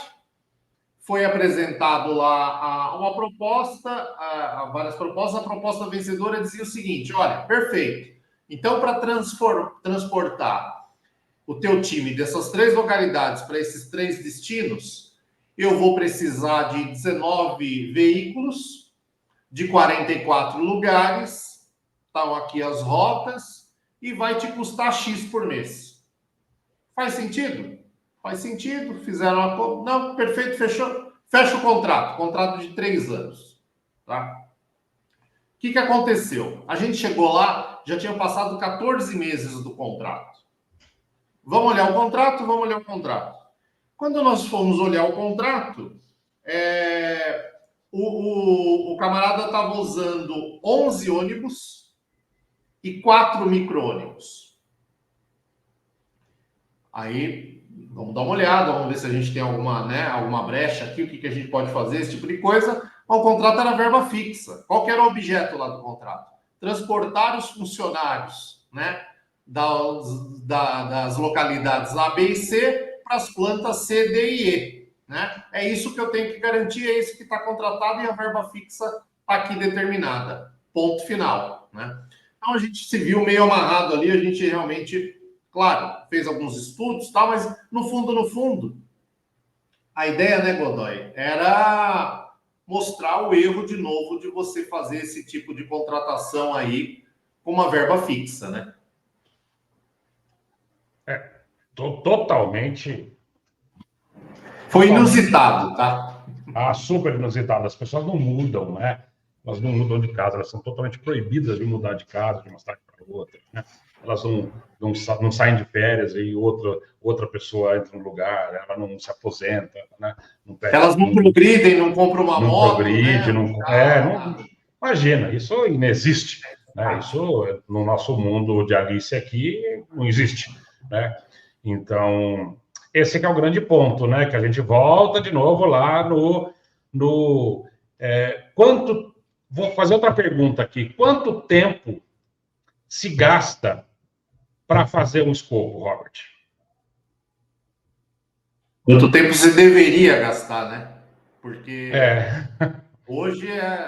foi apresentado lá uma proposta, várias propostas, a proposta vencedora dizia o seguinte, olha, perfeito, então, para transportar o teu time dessas 3 localidades para esses 3 destinos, eu vou precisar de 19 veículos, de 44 lugares, estão aqui as rotas, e vai te custar X por mês. Faz sentido? Faz sentido, fizeram a... Não, perfeito, fechou. Fecha o contrato de 3 anos. Tá? O que aconteceu? A gente chegou lá, já tinha passado 14 meses do contrato. Vamos olhar o contrato? Vamos olhar o contrato. Quando nós fomos olhar o contrato, o camarada estava usando 11 ônibus e 4 micro-ônibus. Aí, vamos dar uma olhada, vamos ver se a gente tem alguma brecha aqui, o que a gente pode fazer, esse tipo de coisa. O contrato era verba fixa. Qual que era o objeto lá do contrato? Transportar os funcionários, né, das localidades A, B e C para as plantas C, D e E. Né? É isso que eu tenho que garantir, é isso que está contratado e a verba fixa está aqui determinada. Ponto final. Né? Então a gente se viu meio amarrado ali, a gente realmente, claro, fez alguns estudos, tal, mas no fundo, a ideia, né, Godoy, era mostrar o erro de novo de você fazer esse tipo de contratação aí com uma verba fixa, né? Totalmente. Foi inusitado, tá? Super inusitado. As pessoas não mudam, né? Elas não mudam de casa, elas são totalmente proibidas de mudar de casa de uma cidade para outra, né? Elas não saem de férias e outra pessoa entra no lugar, ela não se aposenta, né? Elas não progridem, não compram uma moto, progride, né? Imagina, isso inexiste, né? Isso no nosso mundo de Alice aqui não existe, né? Então, esse que é o grande ponto, né? Que a gente volta de novo lá vou fazer outra pergunta aqui. Quanto tempo se gasta para fazer um escopo, Robert? Quanto tempo você deveria gastar, né? Porque hoje,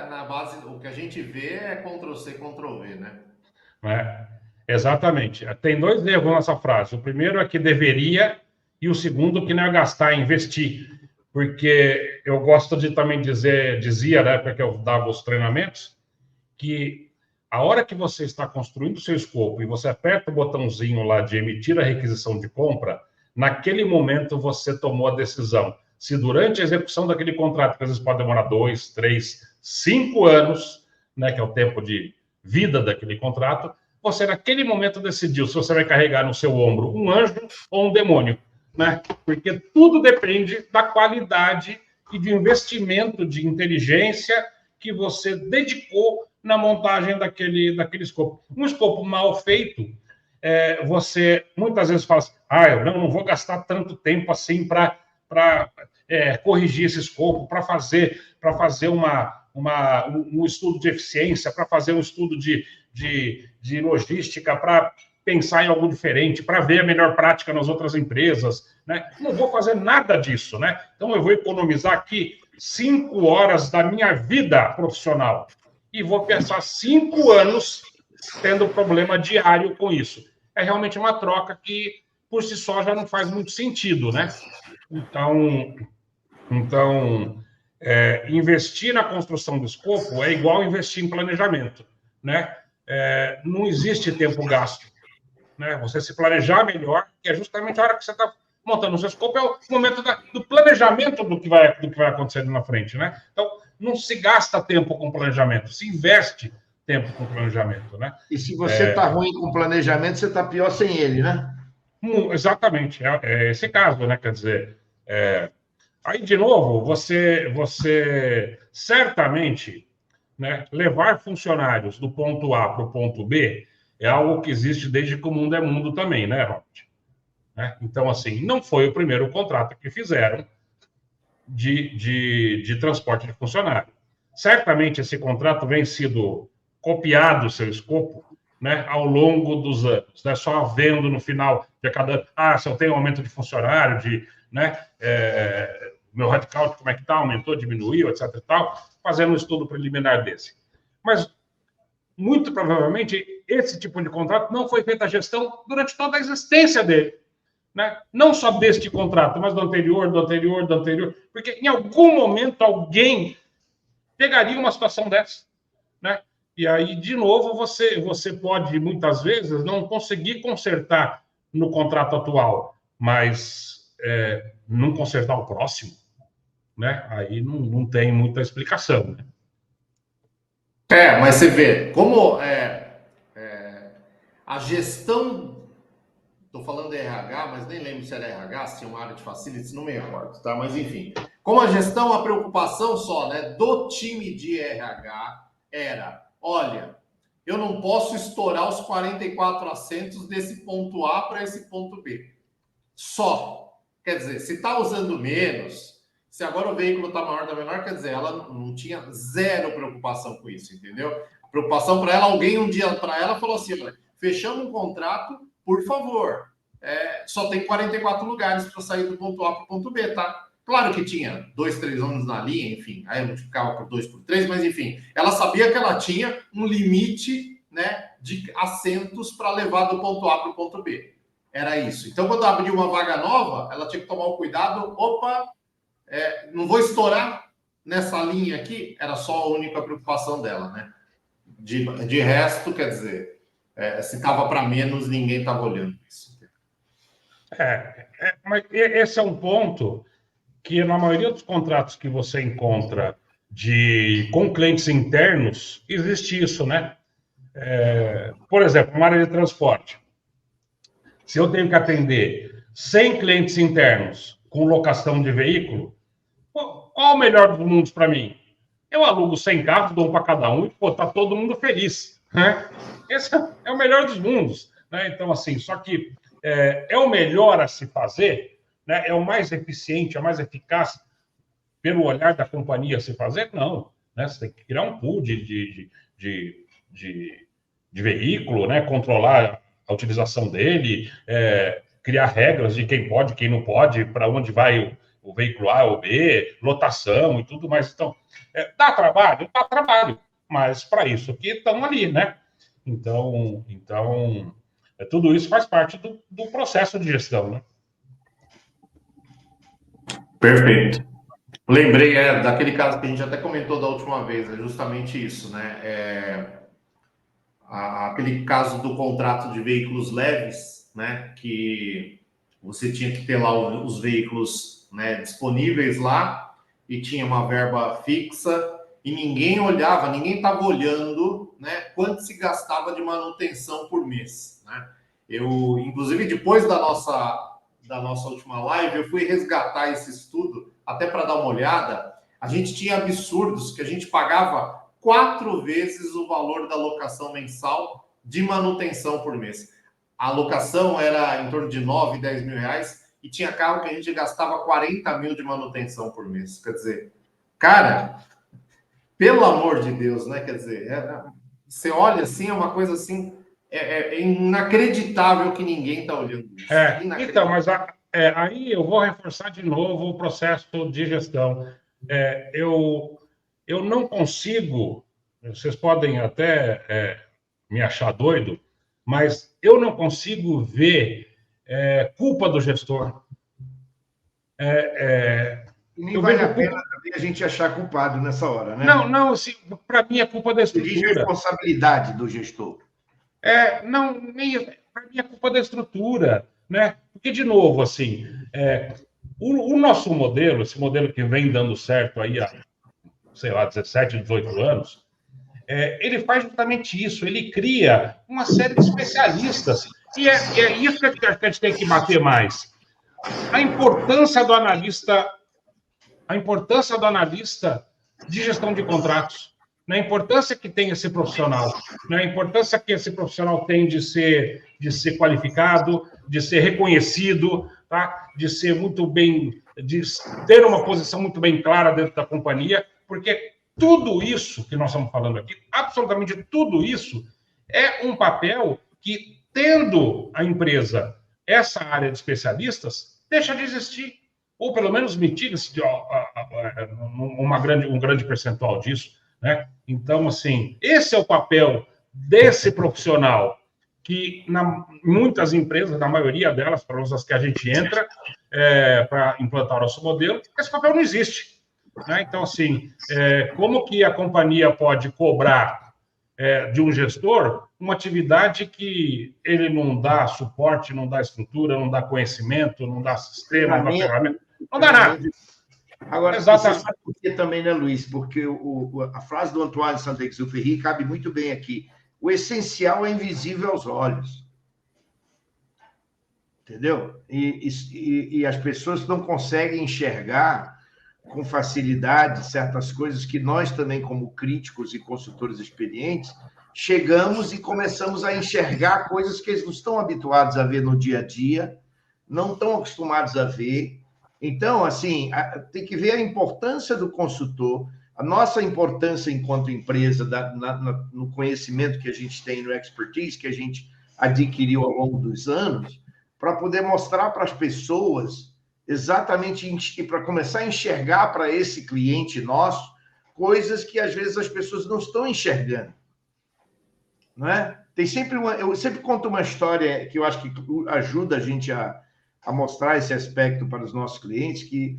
na base, o que a gente vê é Ctrl-C, Ctrl-V, né? Exatamente. Tem 2 erros nessa frase. O primeiro é que deveria e o segundo que não é gastar, é investir. Porque eu gosto de também dizia, na época que eu dava os treinamentos, que a hora que você está construindo o seu escopo e você aperta o botãozinho lá de emitir a requisição de compra, naquele momento você tomou a decisão. Se durante a execução daquele contrato, que às vezes pode demorar 2, 3, 5 anos, né, que é o tempo de vida daquele contrato, você naquele momento decidiu se você vai carregar no seu ombro um anjo ou um demônio, né? Porque tudo depende da qualidade e de investimento de inteligência que você dedicou na montagem daquele escopo. Um escopo mal feito, você muitas vezes fala assim, eu não vou gastar tanto tempo assim para corrigir esse escopo, para fazer um estudo de eficiência, para fazer um estudo de logística, para pensar em algo diferente, para ver a melhor prática nas outras empresas, né? Não vou fazer nada disso, né? Então eu vou economizar aqui 5 horas da minha vida profissional e vou pensar 5 anos tendo problema diário com isso. É realmente uma troca que, por si só, já não faz muito sentido, né? Então investir na construção do escopo é igual investir em planejamento, né? Não existe tempo gasto, né? Você se planejar melhor, que é justamente a hora que você está montando o seu escopo, é o momento do planejamento do que vai acontecer na frente, né? Então, não se gasta tempo com planejamento, se investe tempo com planejamento, né? E se você está ruim com planejamento, você está pior sem ele, né? Exatamente, é esse caso, né? Quer dizer, aí, de novo, você certamente, né, levar funcionários do ponto A para o ponto B é algo que existe desde que o mundo é mundo também, né, Robert? Então, assim, não foi o primeiro contrato que fizeram de transporte de funcionário. Certamente esse contrato vem sido copiado, seu escopo, né, ao longo dos anos, né, só vendo no final de cada ano, se eu tenho aumento de funcionário, né, meu headcount, como é que está, aumentou, diminuiu, etc. e tal, fazendo um estudo preliminar desse. Mas, muito provavelmente, esse tipo de contrato não foi feita a gestão durante toda a existência dele. Né? Não só deste contrato, mas do anterior, porque em algum momento alguém pegaria uma situação dessa, né? E aí, de novo, você pode, muitas vezes, não conseguir consertar no contrato atual, mas não consertar o próximo, né? Aí não tem muita explicação, né? Mas você vê, como a gestão, estou falando de RH, mas nem lembro se era RH, se tinha uma área de facilities, não me recordo, tá? Mas enfim, como a gestão, a preocupação só, né, do time de RH era, olha, eu não posso estourar os 44 assentos desse ponto A para esse ponto B. Só. Quer dizer, se está usando menos, se agora o veículo está maior ou menor, quer dizer, ela não tinha zero preocupação com isso, entendeu? A preocupação para ela, alguém um dia para ela falou assim, olha, fechamos um contrato, por favor, só tem 44 lugares para sair do ponto A para o ponto B, tá? Claro que tinha 2, 3 ônibus na linha, enfim, aí eu multiplicava por 2, por 3, mas enfim, ela sabia que ela tinha um limite, né, de assentos para levar do ponto A para o ponto B. Era isso. Então, quando abriu uma vaga nova, ela tinha que tomar o cuidado, opa, não vou estourar nessa linha aqui, era só a única preocupação dela, né? De resto, quer dizer, se estava para menos, ninguém estava olhando isso. Mas esse é um ponto que na maioria dos contratos que você encontra com clientes internos, existe isso, né? Por exemplo, uma área de transporte. Se eu tenho que atender 100 clientes internos com locação de veículo, qual o melhor dos mundos para mim? Eu alugo 100 carros, dou um para cada um e tá todo mundo feliz, né? Esse é o melhor dos mundos, né? Então, assim, só que é o melhor a se fazer, né? É o mais eficiente, é o mais eficaz pelo olhar da companhia a se fazer? Não, né? Você tem que criar um pool de veículo, né? Controlar a utilização dele, criar regras de quem pode, quem não pode, para onde vai o veículo A ou B, lotação e tudo mais. Então, dá trabalho? Dá trabalho, mas para isso que estão ali, né? Então tudo isso faz parte do processo de gestão, né? Perfeito. Lembrei daquele caso que a gente até comentou da última vez, é justamente isso, né? Aquele caso do contrato de veículos leves, né? Que você tinha que ter lá os veículos, né, disponíveis lá e tinha uma verba fixa e ninguém olhava, ninguém estava olhando, né, quanto se gastava de manutenção por mês, né? Eu, inclusive, depois da nossa última live, eu fui resgatar esse estudo até para dar uma olhada. A gente tinha absurdos que a gente pagava 4 vezes o valor da locação mensal de manutenção por mês. A locação era em torno de 9, 10 mil reais e tinha carro que a gente gastava 40 mil de manutenção por mês. Quer dizer, cara, pelo amor de Deus, né? Quer dizer, você olha assim, é uma coisa assim, é inacreditável que ninguém está olhando isso. Então, mas aí eu vou reforçar de novo o processo de gestão. Eu não consigo, vocês podem até me achar doido, mas eu não consigo ver culpa do gestor. Nem vale a pena também a gente achar culpado nessa hora, né? Não, assim, para mim é culpa da estrutura. Exige responsabilidade do gestor. Não, nem para mim é culpa da estrutura, né? Porque, de novo, assim, o nosso modelo, esse modelo que vem dando certo aí há, sei lá, 17, 18 anos, ele faz justamente isso, ele cria uma série de especialistas, e é isso que a gente tem que bater mais. A importância do analista de gestão de contratos, na importância que tem esse profissional, na importância que esse profissional tem de ser qualificado, de ser reconhecido, tá? De ser muito bem, de ter uma posição muito bem clara dentro da companhia, porque tudo isso que nós estamos falando aqui, absolutamente tudo isso, é um papel que, tendo a empresa essa área de especialistas, deixa de existir, ou pelo menos mitiga-se um grande percentual disso, né? Então, assim, esse é o papel desse profissional que, muitas empresas, na maioria delas, para as que a gente entra para implantar o nosso modelo, esse papel não existe, né? Então, assim, como que a companhia pode cobrar de um gestor uma atividade que ele não dá suporte, não dá estrutura, não dá conhecimento, não dá sistema, não dá ferramenta, não dá nada. Agora, Exatamente. você sabe por que também, né, Luiz? Porque a frase do Antoine de Saint-Exupéry cabe muito bem aqui. O essencial é invisível aos olhos. Entendeu? E as pessoas não conseguem enxergar com facilidade certas coisas que nós também, como críticos e consultores experientes, chegamos e começamos a enxergar coisas que eles não estão habituados a ver no dia a dia, não estão acostumados a ver. Então, assim, tem que ver a importância do consultor, a nossa importância enquanto empresa, no conhecimento que a gente tem, no expertise que a gente adquiriu ao longo dos anos, para poder mostrar para as pessoas exatamente, e para começar a enxergar para esse cliente nosso coisas que às vezes as pessoas não estão enxergando. Não é? Eu sempre conto uma história que eu acho que ajuda a gente a mostrar esse aspecto para os nossos clientes, que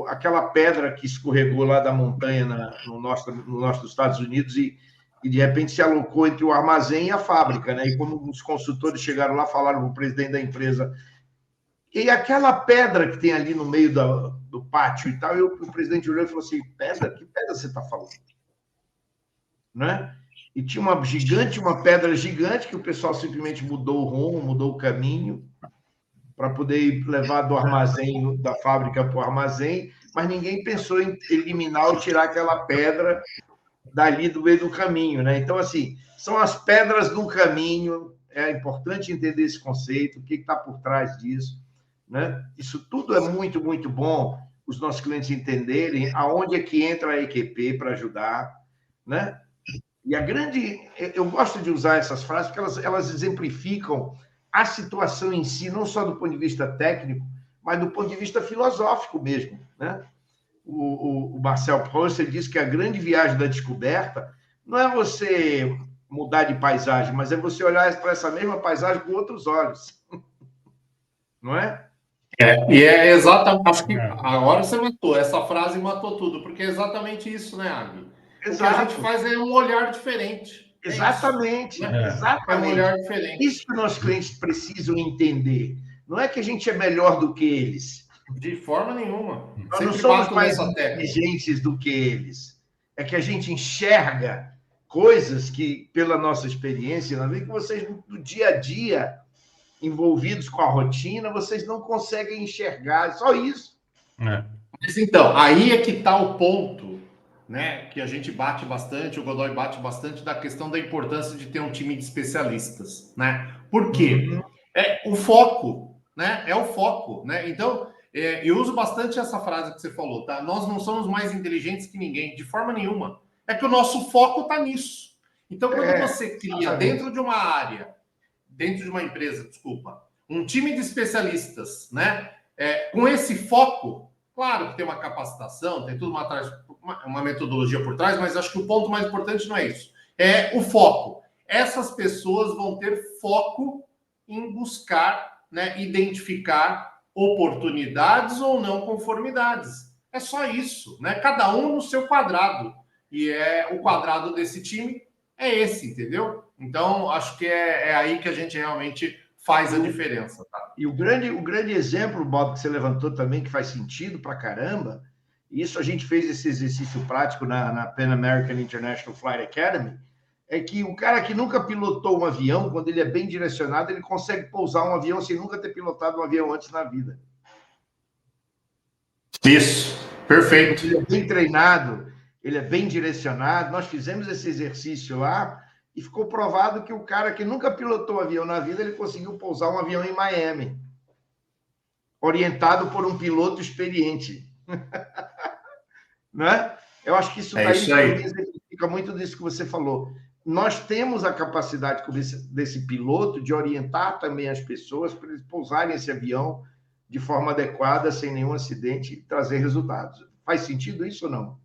aquela pedra que escorregou lá da montanha no norte dos Estados Unidos e de repente se alocou entre o armazém e a fábrica, né? E quando os consultores chegaram lá, falaram para o presidente da empresa, e aquela pedra que tem ali no meio do pátio e tal, o presidente olhou e falou assim, pedra? Que pedra você está falando? Né? E tinha uma pedra gigante, que o pessoal simplesmente mudou o rumo, mudou o caminho, para poder levar do armazém, da fábrica para o armazém, mas ninguém pensou em eliminar ou tirar aquela pedra dali do meio do caminho, né? Então, assim, são as pedras do caminho, é importante entender esse conceito, o que está por trás disso, né? Isso tudo é muito, muito bom os nossos clientes entenderem aonde é que entra a EQP para ajudar, né? E eu gosto de usar essas frases porque elas exemplificam a situação em si, não só do ponto de vista técnico, mas do ponto de vista filosófico mesmo, né? O Marcel Proust ele diz que a grande viagem da descoberta não é você mudar de paisagem, mas é você olhar para essa mesma paisagem com outros olhos. Não é? E é exatamente... Acho que agora você matou. Essa frase matou tudo, porque é exatamente isso, né, Agui? O que a gente faz é um olhar diferente. Exatamente. Exatamente. É um olhar diferente. Isso que nossos clientes precisam entender. Não é que a gente é melhor do que eles. De forma nenhuma. Nós não somos mais inteligentes do que eles. É que a gente enxerga coisas que, pela nossa experiência, na vida que vocês, no dia a dia, envolvidos com a rotina, vocês não conseguem enxergar. É só isso. Mas então, aí é que está o ponto, né, que a gente bate bastante, o Godoy bate bastante, da questão da importância de ter um time de especialistas, né? Por quê? É o foco, né? É o foco, né? Então, eu uso bastante essa frase que você falou, tá? Nós não somos mais inteligentes que ninguém, de forma nenhuma. É que o nosso foco está nisso. Então, quando você cria dentro de uma área, dentro de uma empresa, desculpa, um time de especialistas, né? Com esse foco, claro que tem uma capacitação, tem tudo uma metodologia por trás, mas acho que o ponto mais importante não é isso. É o foco. Essas pessoas vão ter foco em buscar, né, identificar oportunidades ou não conformidades. É só isso, né? Cada um no seu quadrado. E o quadrado desse time é esse, entendeu? Então, acho que é aí que a gente realmente faz a diferença, tá? E o grande exemplo, Bob, que você levantou também, que faz sentido pra caramba, isso a gente fez esse exercício prático na Pan American International Flight Academy, é que o cara que nunca pilotou um avião, quando ele é bem direcionado, ele consegue pousar um avião sem nunca ter pilotado um avião antes na vida. Isso, perfeito. Ele é bem treinado, ele é bem direcionado. Nós fizemos esse exercício lá e ficou provado que o cara que nunca pilotou um avião na vida, ele conseguiu pousar um avião em Miami, orientado por um piloto experiente. Né? Eu acho que isso daí significa muito disso que você falou. Nós temos a capacidade desse piloto de orientar também as pessoas para eles pousarem esse avião de forma adequada, sem nenhum acidente, e trazer resultados. Faz sentido isso ou não?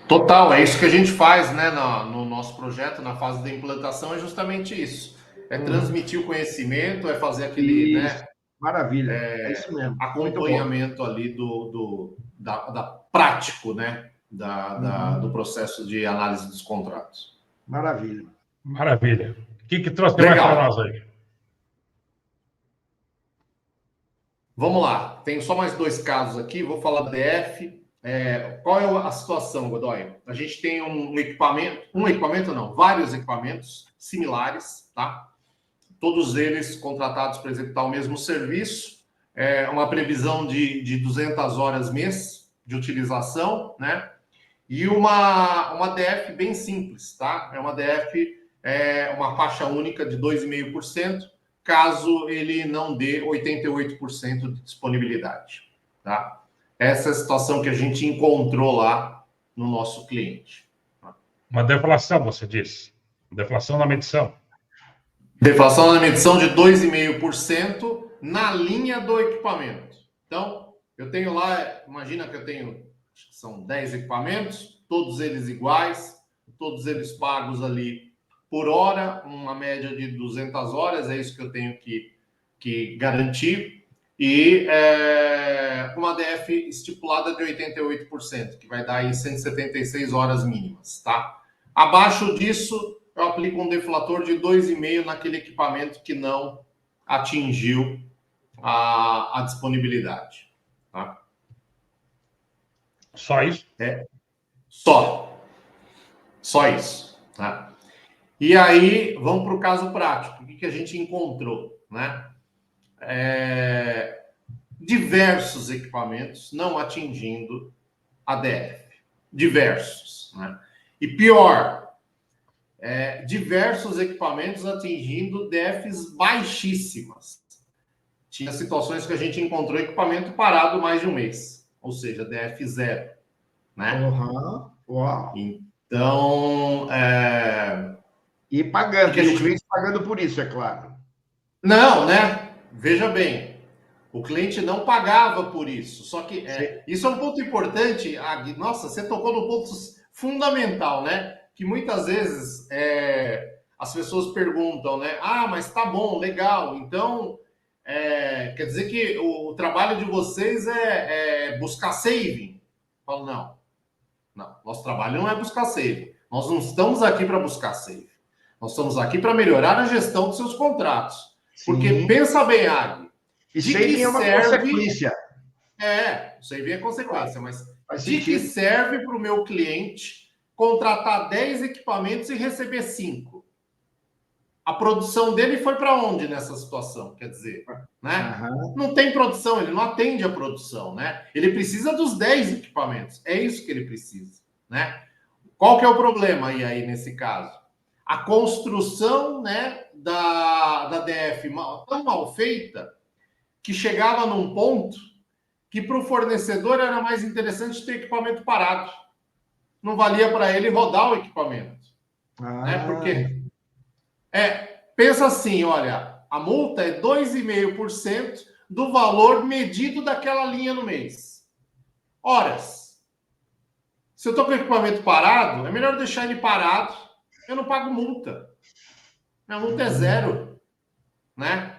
Total, é isso que a gente faz, né, no nosso projeto, na fase da implantação, é justamente isso. É transmitir o conhecimento, é fazer aquele, né, maravilha, é isso mesmo. Acompanhamento ali da prático, né, do processo de análise dos contratos. Maravilha. Maravilha. O que trouxe mais para nós aí? Vamos lá. Tenho só mais 2 casos aqui. Vou falar da DF. Qual é a situação, Godoy? A gente tem vários equipamentos similares, tá? Todos eles contratados para executar o mesmo serviço. Uma previsão de 200 horas mês de utilização, né? E uma DF bem simples, tá? É uma DF, uma faixa única de 2,5%, caso ele não dê 88% de disponibilidade, tá? Essa é a situação que a gente encontrou lá no nosso cliente. Uma deflação, você disse. Deflação na medição. Deflação na medição de 2,5% na linha do equipamento. Então, eu tenho lá, imagina que eu tenho, acho que são 10 equipamentos, todos eles iguais, todos eles pagos ali por hora, uma média de 200 horas, é isso que eu tenho que garantir. E uma DF estipulada de 88%, que vai dar aí 176 horas mínimas, tá? Abaixo disso, eu aplico um deflator de 2,5% naquele equipamento que não atingiu a disponibilidade, tá? Só isso? Só isso, tá? E aí, vamos para o caso prático. O que a gente encontrou, né? Diversos equipamentos não atingindo a DF. Diversos, né? E pior, diversos equipamentos atingindo DFs baixíssimas. Tinha situações que a gente encontrou equipamento parado mais de um mês, ou seja, DF 0, né? Uhum. Uau. Então, E pagando, que a gente vem pagando por isso, é claro. Não, né? Veja bem, o cliente não pagava por isso. Só que isso é um ponto importante. Nossa, você tocou no ponto fundamental, né? Que muitas vezes as pessoas perguntam, né? Ah, mas tá bom, legal. Então, quer dizer que o trabalho de vocês é buscar saving? Eu falo, não. Nosso trabalho não é buscar saving. Nós não estamos aqui para buscar saving. Nós estamos aqui para melhorar a gestão dos seus contratos. Sim. Porque pensa bem, Agui. E saving é uma consequência. O saving é consequência, mas Faz de sentido. que serve para o meu cliente contratar 10 equipamentos e receber 5? A produção dele foi para onde nessa situação? Quer dizer, né? Uhum. Não tem produção, ele não atende a produção, né? Ele precisa dos 10 equipamentos. É isso que ele precisa, né? Qual que é o problema aí nesse caso? A construção, né, da DF tão mal feita que chegava num ponto que para o fornecedor era mais interessante ter equipamento parado. Não valia para ele rodar o equipamento. Né? Porque pensa assim, olha, a multa é 2,5% do valor medido daquela linha no mês. Horas. Se eu estou com o equipamento parado, é melhor deixar ele parado. Eu não pago multa. Minha multa é 0. Né?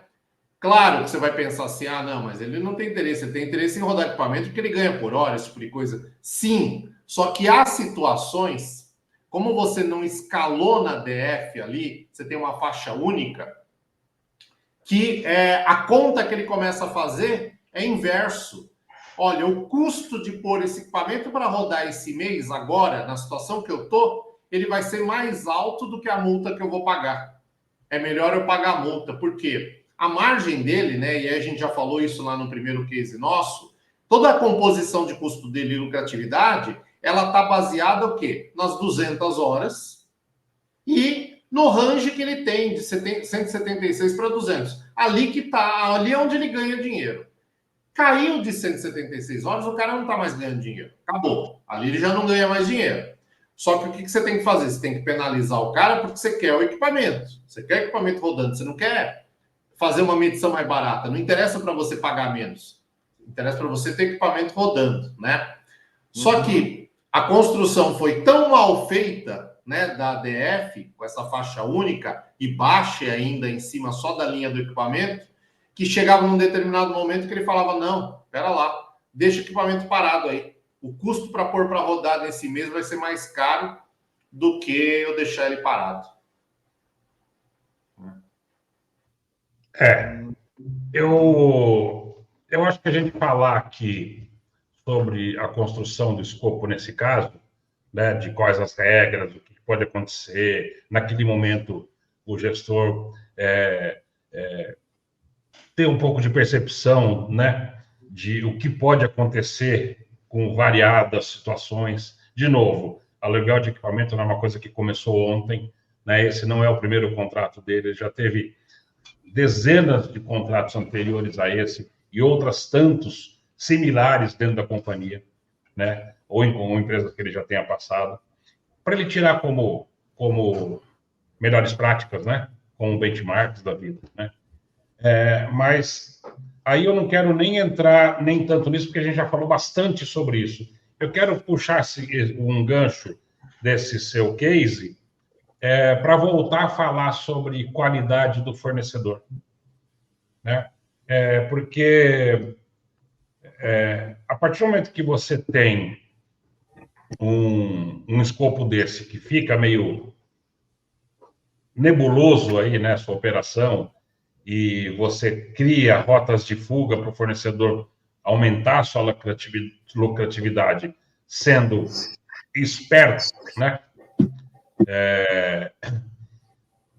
Claro que você vai pensar assim, não, mas ele não tem interesse. Ele tem interesse em rodar equipamento porque ele ganha por hora, esse tipo de coisa. Sim, só que há situações, como você não escalou na DF ali, você tem uma faixa única, que a conta que ele começa a fazer é inverso. Olha, o custo de pôr esse equipamento para rodar esse mês, agora, na situação que eu tô, ele vai ser mais alto do que a multa que eu vou pagar. É melhor eu pagar a multa, porque a margem dele, né, e a gente já falou isso lá no primeiro case nosso, toda a composição de custo dele e lucratividade, ela está baseada o quê? Nas 200 horas e no range que ele tem de 176 para 200. Ali que tá, ali é onde ele ganha dinheiro. Caiu de 176 horas, o cara não está mais ganhando dinheiro. Acabou. Ali ele já não ganha mais dinheiro. Só que o que você tem que fazer? Você tem que penalizar o cara porque você quer o equipamento. Você quer equipamento rodando, você não quer fazer uma medição mais barata. Não interessa para você pagar menos. Interessa para você ter equipamento rodando, né? Só que a construção foi tão mal feita, né, da ADF, com essa faixa única e baixa ainda em cima só da linha do equipamento, que chegava num determinado momento que ele falava, não, pera lá, deixa o equipamento parado aí. O custo para pôr para rodar nesse mês vai ser mais caro do que eu deixar ele parado. Eu acho que a gente falar aqui sobre a construção do escopo nesse caso, né, de quais as regras, o que pode acontecer, naquele momento o gestor ter um pouco de percepção, né, de o que pode acontecer com variadas situações. De novo, aluguel de equipamento não é uma coisa que começou ontem, né, esse não é o primeiro contrato dele, ele já teve dezenas de contratos anteriores a esse e outras tantos similares dentro da companhia, né? Ou em empresas que ele já tenha passado, para ele tirar como melhores práticas, né? Como benchmarks da vida, né? Mas aí eu não quero nem entrar nem tanto nisso, porque a gente já falou bastante sobre isso. Eu quero puxar um gancho desse seu case para voltar a falar sobre qualidade do fornecedor, né? Porque a partir do momento que você tem um escopo desse que fica meio nebuloso aí, né, sua operação, e você cria rotas de fuga para o fornecedor aumentar a sua lucratividade, sendo esperto, né?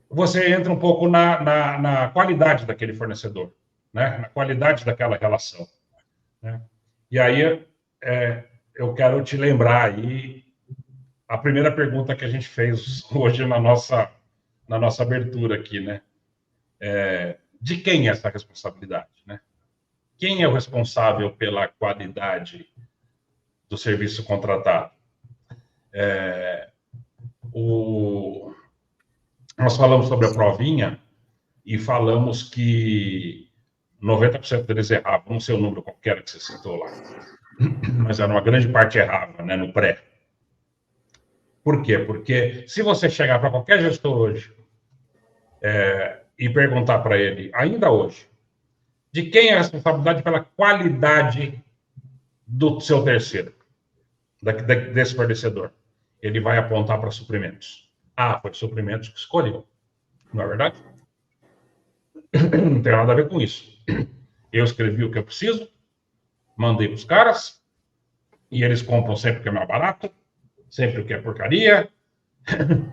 Você entra um pouco na qualidade daquele fornecedor, né? Na qualidade daquela relação, né? E aí eu quero te lembrar aí a primeira pergunta que a gente fez hoje na nossa abertura aqui, né? De quem é essa responsabilidade, né? Quem é o responsável pela qualidade do serviço contratado? Nós falamos sobre a provinha e falamos que 90% deles erravam, não sei o número qualquer que você citou lá, mas era uma grande parte errava, né, no pré. Por quê? Porque se você chegar para qualquer gestor hoje e perguntar para ele, ainda hoje, de quem é a responsabilidade pela qualidade do seu terceiro, desse fornecedor, ele vai apontar para suprimentos. Ah, foi suprimentos que escolheu. Não é verdade? Não tem nada a ver com isso. Eu escrevi o que eu preciso, mandei para os caras, e eles compram sempre o que é mais barato, sempre o que é porcaria,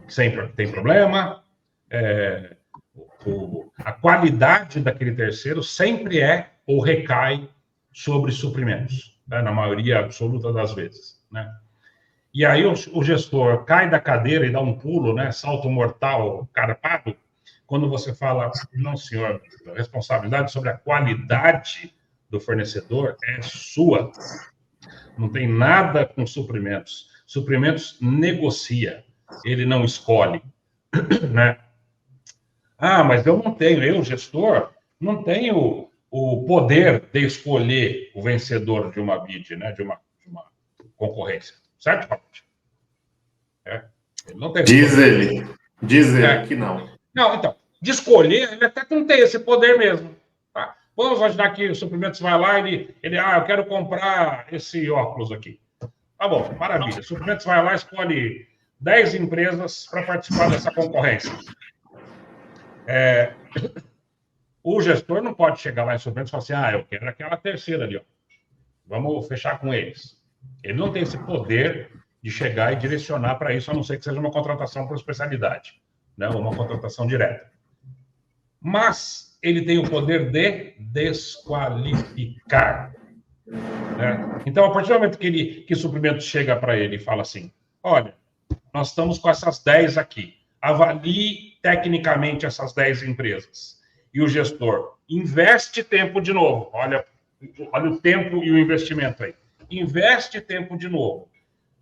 sempre o que tem problema. A qualidade daquele terceiro sempre ou recai sobre suprimentos, né? Na maioria absoluta das vezes, né? E aí o gestor cai da cadeira e dá um pulo, né? Salto mortal carpado, quando você fala, não, senhor, a responsabilidade sobre a qualidade do fornecedor é sua. Não tem nada com suprimentos. Suprimentos negocia, ele não escolhe, né? Ah, mas eu não tenho, eu, gestor, não tenho o poder de escolher o vencedor de uma bid, né? De uma concorrência. Certo, Paputi? Ele não tem Diz ele que não. Não, então, de escolher, ele até não tem esse poder mesmo. Tá? Vamos imaginar que o suprimentos vai lá e ele eu quero comprar esse óculos aqui. Tá bom, maravilha. O suprimentos vai lá e escolhe 10 empresas para participar dessa concorrência. O gestor não pode chegar lá em suprimentos e falar assim, eu quero aquela terceira ali, ó. Vamos fechar com eles. Ele não tem esse poder de chegar e direcionar para isso, a não ser que seja uma contratação por especialidade, né? Uma contratação direta. Mas ele tem o poder de desqualificar, né? Então, a partir do momento que o suprimento chega para ele e fala assim, olha, nós estamos com essas 10 aqui, avalie tecnicamente essas 10 empresas. E o gestor investe tempo de novo, olha o tempo e o investimento aí. Investe tempo de novo,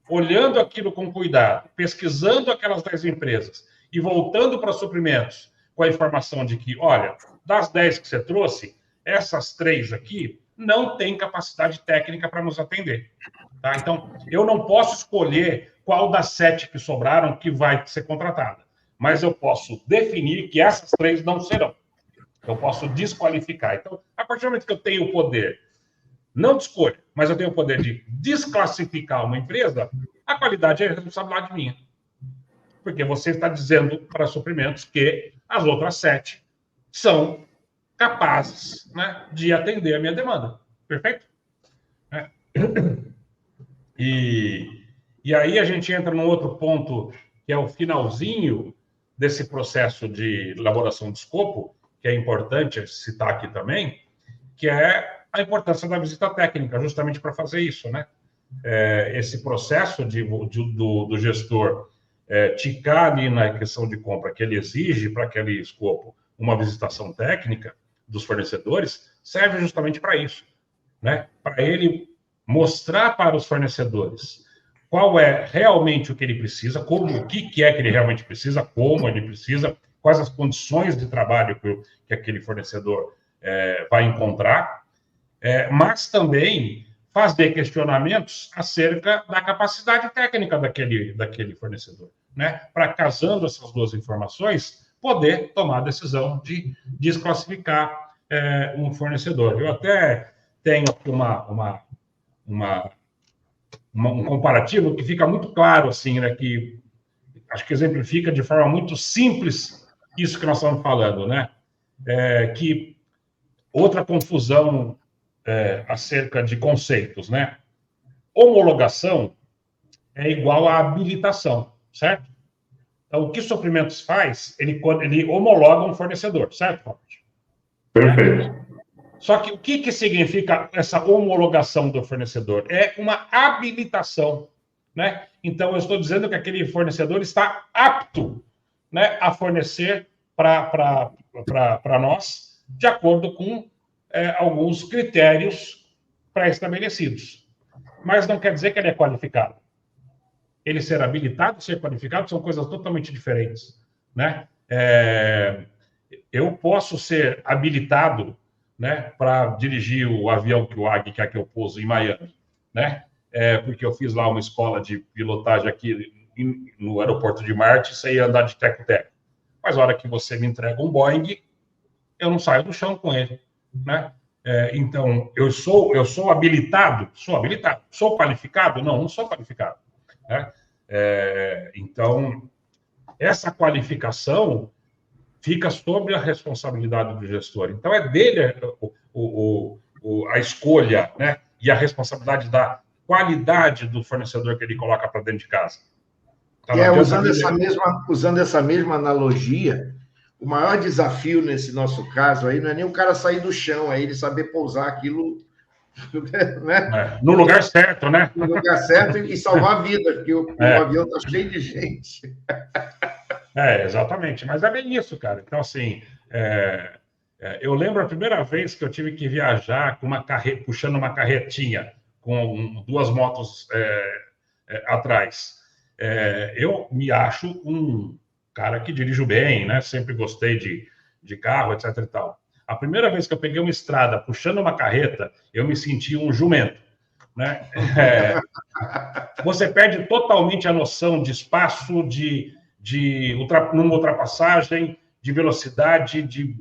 olhando aquilo com cuidado, pesquisando aquelas 10 empresas e voltando para suprimentos com a informação de que, olha, das 10 que você trouxe, essas 3 aqui não têm capacidade técnica para nos atender. Tá? Então, eu não posso escolher qual das 7 que sobraram que vai ser contratada, mas eu posso definir que essas 3 não serão. Eu posso desqualificar. Então, a partir do momento que eu tenho o poder, não de escolha, mas eu tenho o poder de desclassificar uma empresa, a qualidade é responsabilidade minha. Porque você está dizendo para suprimentos que as outras 7 são capazes, né, de atender a minha demanda. Perfeito? E aí a gente entra num outro ponto, que é o finalzinho desse processo de elaboração de escopo, que é importante citar aqui também, que é a importância da visita técnica, justamente para fazer isso, né? Esse processo do gestor ticar ali na questão de compra que ele exige para aquele escopo uma visitação técnica dos fornecedores, serve justamente para isso, né? Para ele mostrar para os fornecedores qual é realmente o que ele precisa, o que é que ele realmente precisa, como ele precisa, quais as condições de trabalho que aquele fornecedor vai encontrar, mas também fazer questionamentos acerca da capacidade técnica daquele fornecedor, né? Para, casando essas duas informações, poder tomar a decisão de desclassificar um fornecedor. Eu até tenho aqui um comparativo que fica muito claro, assim, né? Que acho que exemplifica de forma muito simples isso que nós estamos falando, né? Que outra confusão acerca de conceitos, né? Homologação é igual a habilitação, certo? Então, o que Suprimentos faz? Ele homologa um fornecedor, certo, Robert? Perfeito. Só que o que significa essa homologação do fornecedor? É uma habilitação, né? Então, eu estou dizendo que aquele fornecedor está apto, né, a fornecer para nós, de acordo com alguns critérios pré-estabelecidos. Mas não quer dizer que ele é qualificado. Ele ser habilitado e ser qualificado são coisas totalmente diferentes, né? Eu posso ser habilitado, né, para dirigir o avião que o AG quer que eu pouso em Miami, né? Porque eu fiz lá uma escola de pilotagem aqui no aeroporto de Marte e sei andar de teco-teco. Mas a hora que você me entrega um Boeing, eu não saio do chão com ele, né? Então, eu sou habilitado? Sou habilitado. Sou qualificado? Não sou qualificado, né? Então, essa qualificação fica sob a responsabilidade do gestor. Então, é dele a escolha, né? E a responsabilidade da qualidade do fornecedor que ele coloca para dentro de casa. Então, usando essa mesma analogia, o maior desafio nesse nosso caso aí não é nem o cara sair do chão, é ele saber pousar aquilo, né? No lugar certo, né? No lugar certo e salvar a vida, porque o avião está cheio de gente. Exatamente. Mas é bem isso, cara. Então, assim, eu lembro a primeira vez que eu tive que viajar com puxando uma carretinha com 2 motos atrás. Eu me acho um cara que dirijo bem, né? Sempre gostei de carro, etc e tal. A primeira vez que eu peguei uma estrada puxando uma carreta, eu me senti um jumento, né? Você perde totalmente a noção de espaço, numa ultrapassagem, de velocidade,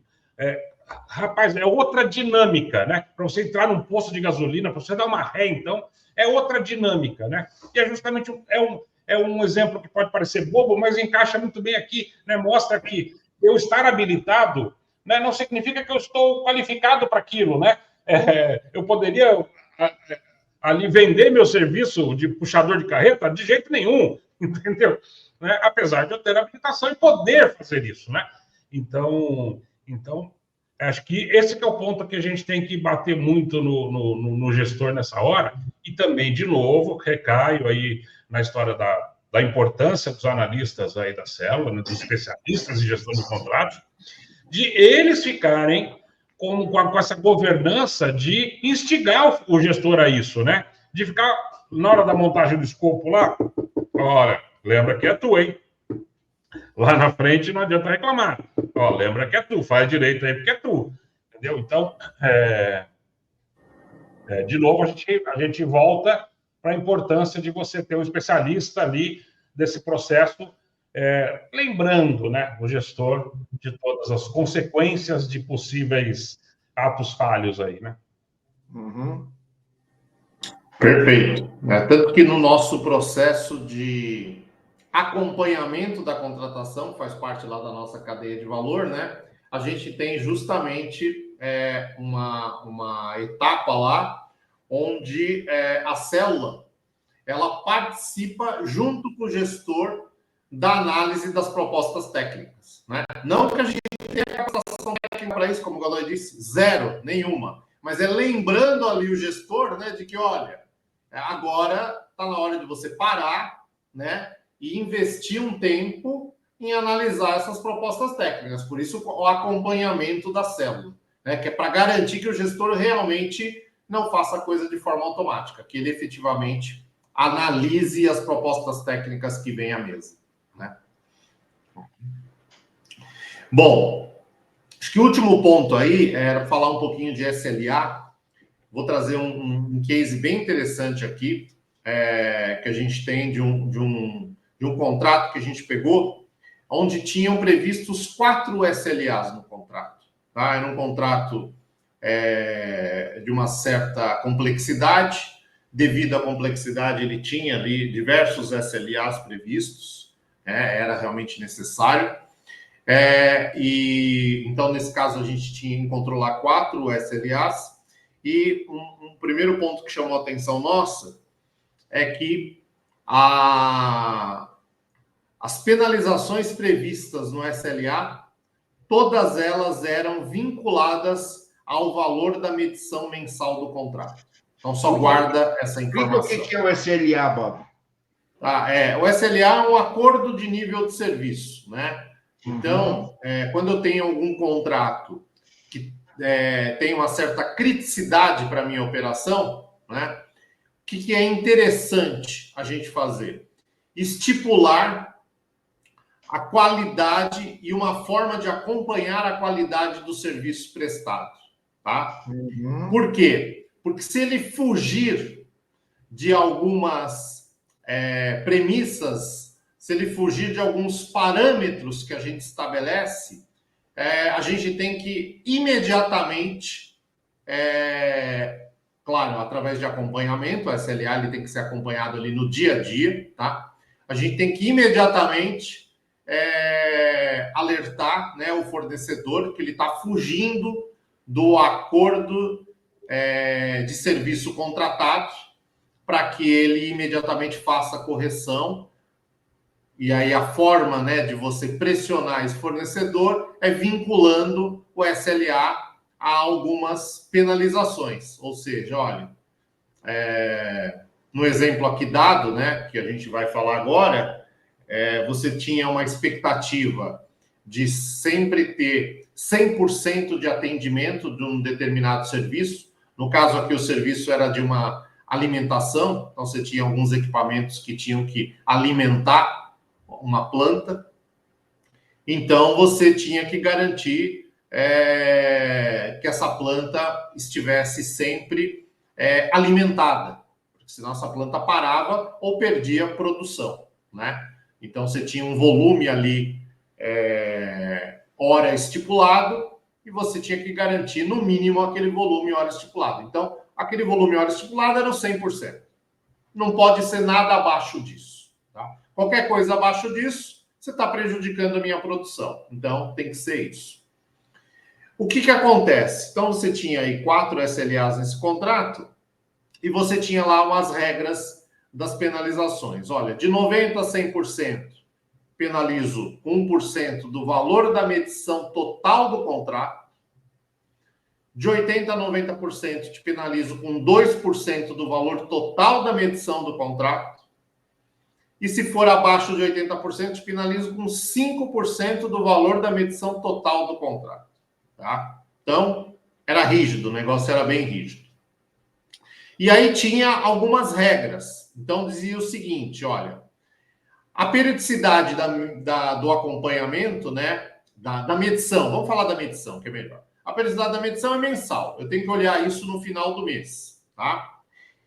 rapaz, é outra dinâmica, né? Para você entrar num posto de gasolina, para você dar uma ré, então, é outra dinâmica, né? E é justamente um exemplo que pode parecer bobo, mas encaixa muito bem aqui, né? Mostra que eu estar habilitado, né, não significa que eu estou qualificado para aquilo, né? Eu poderia ali vender meu serviço de puxador de carreta de jeito nenhum, entendeu? Né? Apesar de eu ter habilitação e poder fazer isso, né? Então, acho que esse que é o ponto que a gente tem que bater muito no gestor nessa hora, e também, de novo, recaio aí na história da importância dos analistas aí da célula, né, dos especialistas em gestão de contratos, de eles ficarem com essa governança de instigar o gestor a isso, né? De ficar, na hora da montagem do escopo lá, olha, lembra que é tu, hein? Lá na frente não adianta reclamar. Lembra que é tu, faz direito aí porque é tu. Entendeu? Então, de novo, a gente volta para a importância de você ter um especialista ali desse processo, lembrando, né, o gestor de todas as consequências de possíveis atos falhos aí, né? Uhum. Perfeito. Tanto que no nosso processo de acompanhamento da contratação, que faz parte lá da nossa cadeia de valor, né? A gente tem justamente uma etapa lá onde a célula ela participa junto com o gestor da análise das propostas técnicas, né? Não que a gente tenha capacitação técnica para isso, como o Godoy disse, zero, nenhuma. Mas é lembrando ali o gestor, né, de que, olha, agora está na hora de você parar, né, e investir um tempo em analisar essas propostas técnicas. Por isso, o acompanhamento da célula, né, que é para garantir que o gestor realmente não faça a coisa de forma automática, que ele efetivamente analise as propostas técnicas que vêm à mesa, né? Bom, acho que o último ponto aí era falar um pouquinho de SLA. Vou trazer um case bem interessante aqui, que a gente tem de um contrato que a gente pegou, onde tinham previstos 4 SLAs no contrato. Tá? Era um contrato de uma certa complexidade. Devido à complexidade, ele tinha ali diversos SLAs previstos, era realmente necessário. E então, nesse caso, a gente encontrou lá 4 SLAs. E um primeiro ponto que chamou a atenção nossa é que as penalizações previstas no SLA, todas elas eram vinculadas ao valor da medição mensal do contrato. Então, só guarda essa informação. O que é o SLA, Bob? O SLA é um acordo de nível de serviço, né? Então, quando eu tenho algum contrato que tem uma certa criticidade para a minha operação, né? O que é interessante a gente fazer? Estipular a qualidade e uma forma de acompanhar a qualidade dos serviços prestados, tá? Por quê? Porque se ele fugir de algumas premissas, se ele fugir de alguns parâmetros que a gente estabelece, a gente tem que imediatamente, claro, através de acompanhamento, o SLA ele tem que ser acompanhado ali no dia a dia, tá? A gente tem que imediatamente alertar, né, o fornecedor que ele está fugindo do acordo de serviço contratado, para que ele imediatamente faça a correção. E aí a forma, né, de você pressionar esse fornecedor é vinculando o SLA a algumas penalizações. Ou seja, olha, no exemplo aqui dado, né, que a gente vai falar agora, você tinha uma expectativa de sempre ter 100% de atendimento de um determinado serviço. No caso aqui, o serviço era de uma alimentação, então você tinha alguns equipamentos que tinham que alimentar uma planta. Então, você tinha que garantir que essa planta estivesse sempre alimentada, porque senão essa planta parava ou perdia a produção, né? Então, você tinha um volume ali, hora estipulado, e você tinha que garantir, no mínimo, aquele volume hora estipulado. Então, aquele volume hora estipulado era o 100%. Não pode ser nada abaixo disso. Tá? Qualquer coisa abaixo disso, você está prejudicando a minha produção. Então, tem que ser isso. O que acontece? Então, você tinha aí 4 SLAs nesse contrato e você tinha lá umas regras das penalizações. Olha, de 90% a 100%, penalizo 1% do valor da medição total do contrato. De 80% a 90%, te penalizo com 2% do valor total da medição do contrato. E se for abaixo de 80%, te penalizo com 5% do valor da medição total do contrato. Tá? Então, era rígido, o negócio era bem rígido. E aí tinha algumas regras. Então, dizia o seguinte, olha, a periodicidade do acompanhamento, né, da medição, vamos falar da medição, que é melhor. A periodicidade da medição é mensal. Eu tenho que olhar isso no final do mês, tá?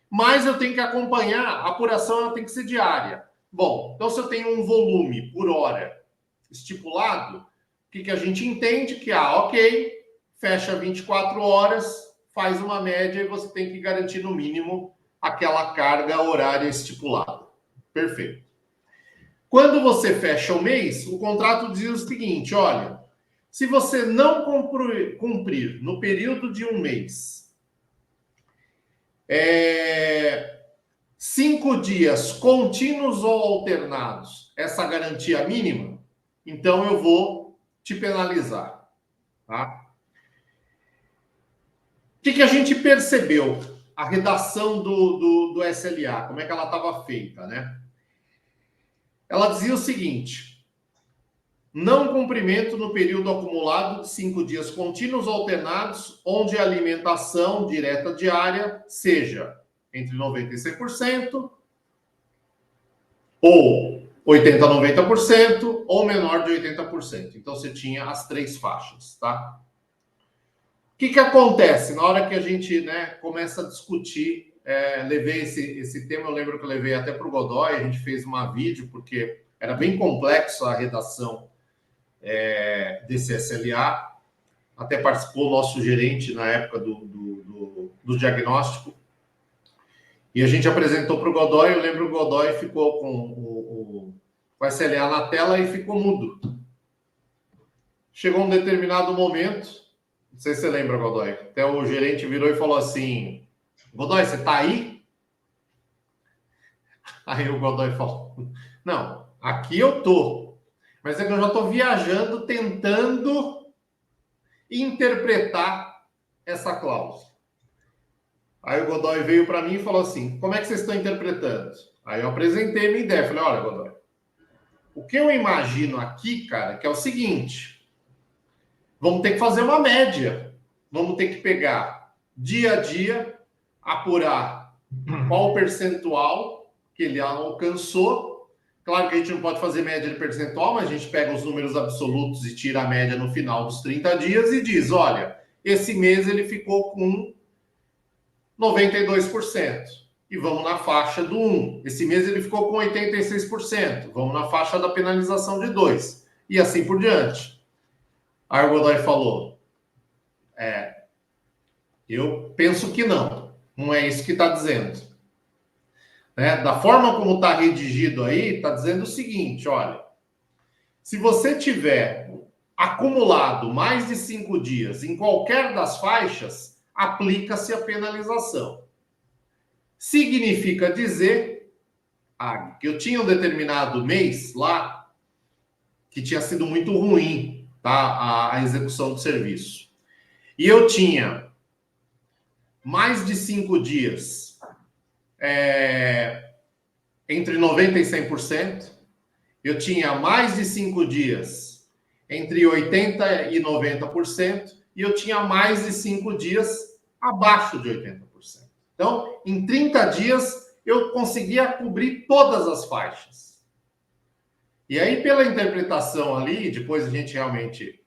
Mas eu tenho que acompanhar, a apuração ela tem que ser diária. Bom, então se eu tenho um volume por hora estipulado, o que a gente entende? Que, ok, fecha 24 horas, faz uma média e você tem que garantir no mínimo aquela carga horária estipulada. Perfeito. Quando você fecha o mês, o contrato diz o seguinte, olha, se você não cumprir no período de um mês 5 dias contínuos ou alternados, essa garantia mínima, então eu vou te penalizar. Tá? O que a gente percebeu? A redação do SLA, como é que ela estava feita, né? Ela dizia o seguinte: não cumprimento no período acumulado de 5 dias contínuos ou alternados, onde a alimentação direta diária seja entre 90% e 100%, ou 80% a 90%, ou menor de 80%. Então, você tinha as 3 faixas, tá? O que acontece na hora que a gente, né, começa a discutir? Levei esse tema, eu lembro que eu levei até para o Godoy, a gente fez uma vídeo, porque era bem complexo a redação desse SLA. Até participou o nosso gerente na época do diagnóstico. E a gente apresentou para o Godoy, eu lembro que o Godoy ficou com o SLA na tela e ficou mudo. Chegou um determinado momento, não sei se você lembra, Godoy, até o gerente virou e falou assim: Godoy, você está aí? Aí o Godoy falou: não, aqui eu tô, mas é que eu já estou viajando tentando interpretar essa cláusula. Aí o Godoy veio para mim e falou assim: como é que vocês estão interpretando? Aí eu apresentei minha ideia. Falei: olha, Godoy, o que eu imagino aqui, cara, que é o seguinte: vamos ter que fazer uma média. Vamos ter que pegar dia a dia, apurar qual o percentual que ele alcançou. Claro que a gente não pode fazer média de percentual, mas a gente pega os números absolutos e tira a média no final dos 30 dias e diz: olha, esse mês ele ficou com 92%. E vamos na faixa do 1. Esse mês ele ficou com 86%. Vamos na faixa da penalização de 2. E assim por diante. Aí o Godoy falou: eu penso que não. Não é isso que está dizendo. Né? Da forma como está redigido aí, está dizendo o seguinte: olha, se você tiver acumulado mais de 5 dias em qualquer das faixas, aplica-se a penalização. Significa dizer que eu tinha um determinado mês lá que tinha sido muito ruim, tá? A execução do serviço. E eu tinha mais de 5 dias entre 90% e 100%. Eu tinha mais de 5 dias entre 80% e 90%. E eu tinha mais de 5 dias abaixo de 80%. Então, em 30 dias, eu conseguia cobrir todas as faixas. E aí, pela interpretação ali, depois a gente realmente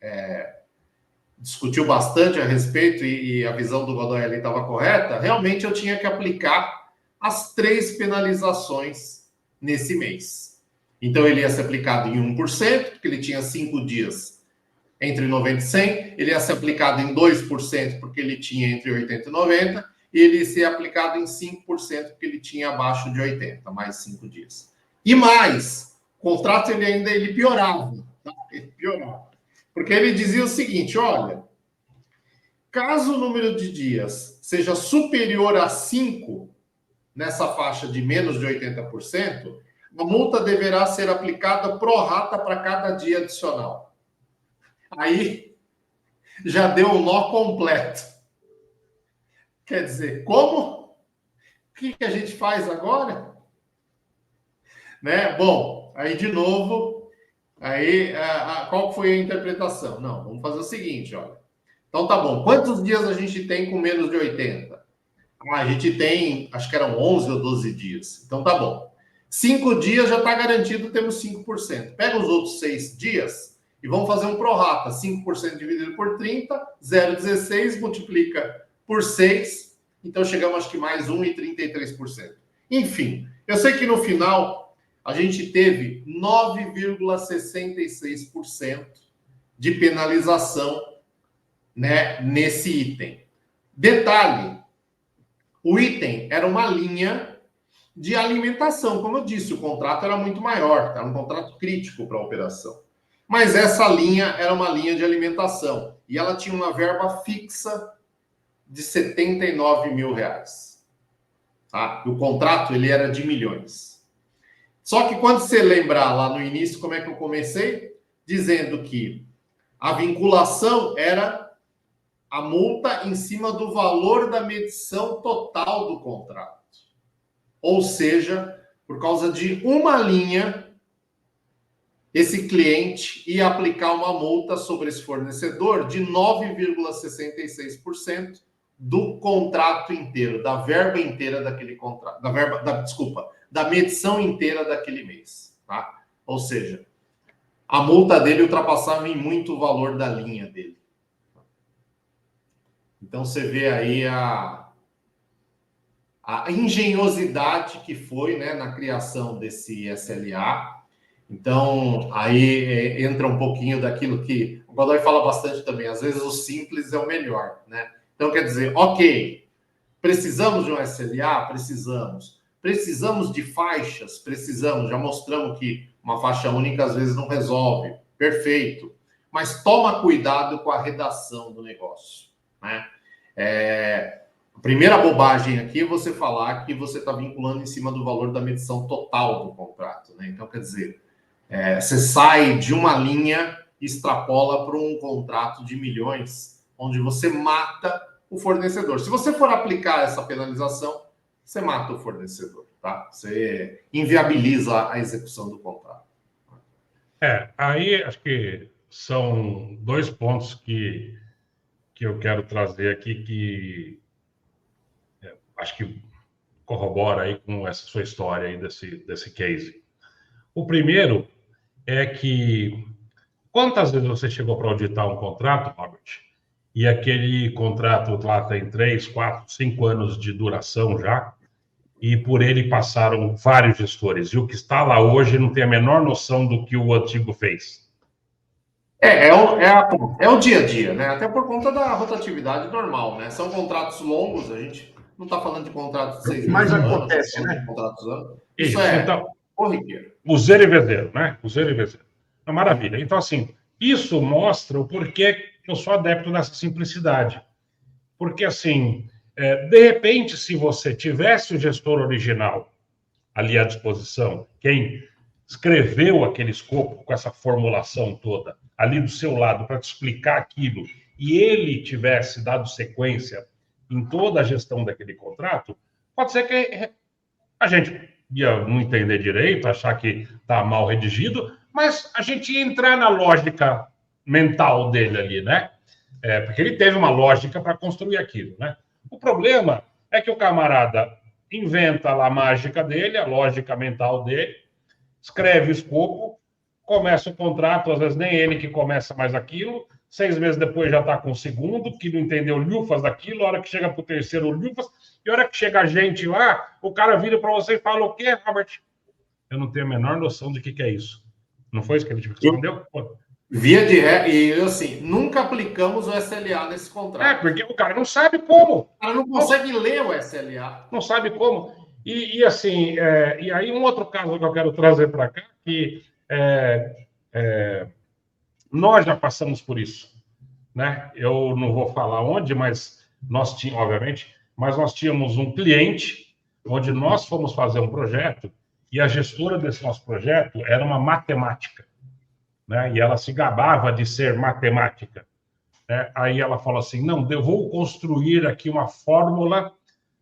discutiu bastante a respeito e a visão do Godoy ali estava correta, realmente eu tinha que aplicar as 3 penalizações nesse mês. Então, ele ia ser aplicado em 1%, porque ele tinha 5 dias entre 90 e 100, ele ia ser aplicado em 2%, porque ele tinha entre 80 e 90, e ele ia ser aplicado em 5%, porque ele tinha abaixo de 80, mais 5 dias. E mais, o contrato ele piorava, tá? Ele piorava. Porque ele dizia o seguinte: olha, caso o número de dias seja superior a 5, nessa faixa de menos de 80%, a multa deverá ser aplicada pro rata para cada dia adicional. Aí já deu um nó completo. Quer dizer, como? O que a gente faz agora? Né? Bom, aí de novo, aí qual foi a interpretação? Não, vamos fazer o seguinte, olha. Então tá bom, quantos dias a gente tem com menos de 80? A gente tem, acho que eram 11 ou 12 dias. Então tá bom. 5 dias já está garantido, temos 5%. Pega os outros 6 dias e vamos fazer um prorata. 5% dividido por 30, 0,16, multiplica por 6. Então chegamos, acho que mais 1,33%. Enfim, eu sei que no final a gente teve 9,66% de penalização, né, nesse item. Detalhe, o item era uma linha de alimentação. Como eu disse, o contrato era muito maior, era um contrato crítico para a operação. Mas essa linha era uma linha de alimentação. E ela tinha uma verba fixa de R$79 mil. Tá? E o contrato ele era de milhões. Só que quando você lembrar lá no início, como é que eu comecei? Dizendo que a vinculação era a multa em cima do valor da medição total do contrato. Ou seja, por causa de uma linha, esse cliente ia aplicar uma multa sobre esse fornecedor de 9,66% do contrato inteiro, da verba inteira daquele contrato, da medição inteira daquele mês, tá? Ou seja, a multa dele ultrapassava em muito o valor da linha dele. Então você vê aí a engenhosidade que foi, né, na criação desse SLA. Então, aí entra um pouquinho daquilo que o Godoy fala bastante também. Às vezes o simples é o melhor, né? Então, quer dizer, ok, precisamos de um SLA? Precisamos. Precisamos de faixas? Precisamos. Já mostramos que uma faixa única às vezes não resolve. Perfeito. Mas toma cuidado com a redação do negócio, né? A primeira bobagem aqui é você falar que você está vinculando em cima do valor da medição total do contrato, né? Então, quer dizer, você sai de uma linha e extrapola para um contrato de milhões, onde você mata o fornecedor. Se você for aplicar essa penalização, você mata o fornecedor, tá? Você inviabiliza a execução do contrato. Aí acho que são dois pontos que eu quero trazer aqui que acho que corrobora aí com essa sua história aí desse case. O primeiro é que quantas vezes você chegou para auditar um contrato, Robert, e aquele contrato lá tem 3, 4, 5 anos de duração já, e por ele passaram vários gestores, e o que está lá hoje não tem a menor noção do que o antigo fez. É o dia a dia, né? Até por conta da rotatividade normal, né? São contratos longos, a gente não está falando de contratos de 6 meses. Mas acontece, né? Isso então, corriqueiro. O zero e vezeiro, né? O zero e vezeiro. É maravilha. Então, assim, isso mostra o porquê eu sou adepto dessa simplicidade. Porque, assim, de repente, se você tivesse o gestor original ali à disposição, quem escreveu aquele escopo com essa formulação toda ali do seu lado para te explicar aquilo, e ele tivesse dado sequência em toda a gestão daquele contrato, pode ser que a gente ia não entender direito, achar que está mal redigido, mas a gente ia entrar na lógica mental dele ali, né? Porque ele teve uma lógica para construir aquilo, né? O problema é que o camarada inventa lá a mágica dele, a lógica mental dele, escreve o escopo, começa o contrato, às vezes nem ele que começa mais aquilo, 6 meses depois já está com o segundo, que não entendeu lufas daquilo, a hora que chega para o terceiro lufas, e a hora que chega a gente lá, o cara vira para você e fala, o quê, Robert? Eu não tenho a menor noção de que é isso. Não foi isso que ele te respondeu? Via de regra, e assim, nunca aplicamos o SLA nesse contrato. Porque o cara não sabe como. O cara não consegue ler o SLA. Não sabe como. E assim, e aí um outro caso que eu quero trazer para cá, que nós já passamos por isso, né? Eu não vou falar onde, mas nós tínhamos, obviamente, mas nós tínhamos um cliente onde nós fomos fazer um projeto e a gestora desse nosso projeto era uma matemática, né? E ela se gabava de ser matemática, né? Aí ela falou assim, não, eu vou construir aqui uma fórmula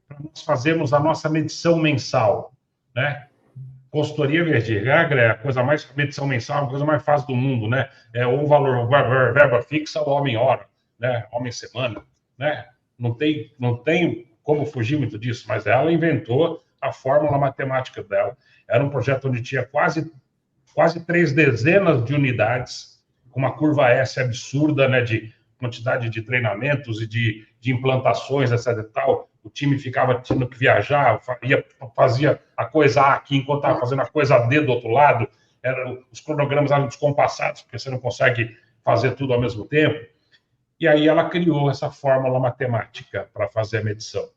para nós fazermos a nossa medição mensal, né? Consultoria verde regra é a coisa mais, medição mensal, a coisa mais fácil do mundo, né? O valor, verba fixa, o homem-hora, né? Homem-semana, né? Não tem como fugir muito disso, mas ela inventou a fórmula matemática dela. Era um projeto onde tinha quase 3 dezenas de unidades, com uma curva S absurda, né? De quantidade de treinamentos e de implantações, etc. e tal. O time ficava tendo que viajar, fazia a coisa A aqui enquanto estava fazendo a coisa D do outro lado. Os cronogramas eram descompassados, porque você não consegue fazer tudo ao mesmo tempo. E aí ela criou essa fórmula matemática para fazer a medição.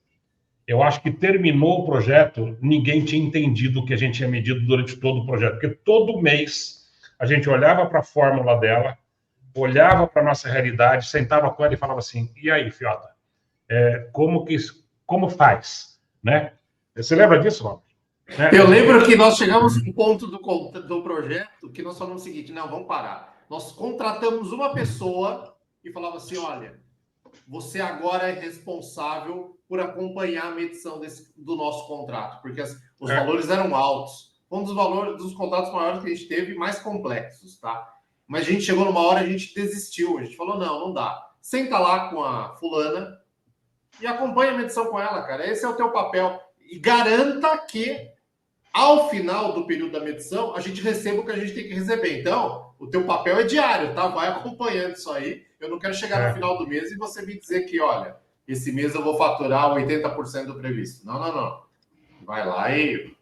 eu acho que terminou o projeto, ninguém tinha entendido o que a gente tinha medido durante todo o projeto, porque todo mês a gente olhava para a fórmula dela, olhava para a nossa realidade, sentava com ela e falava assim, e aí, Fiota, como faz? Né? Você lembra disso, Rob? Né? Eu lembro que nós chegamos no ponto do projeto que nós falamos o seguinte, não, vamos parar. Nós contratamos uma pessoa e falava assim, olha, você agora é responsável por acompanhar a medição do nosso contrato, porque os valores eram altos. Um dos valores dos contratos maiores que a gente teve, mais complexos, tá? Mas a gente chegou numa hora, a gente desistiu. A gente falou, não dá. Senta lá com a fulana e acompanha a medição com ela, cara. Esse é o teu papel. E garanta que, ao final do período da medição, a gente receba o que a gente tem que receber. Então, o teu papel é diário, tá? Vai acompanhando isso aí. Eu não quero chegar no final do mês e você me dizer que, olha, esse mês eu vou faturar 80% do previsto. Não. Vai lá e...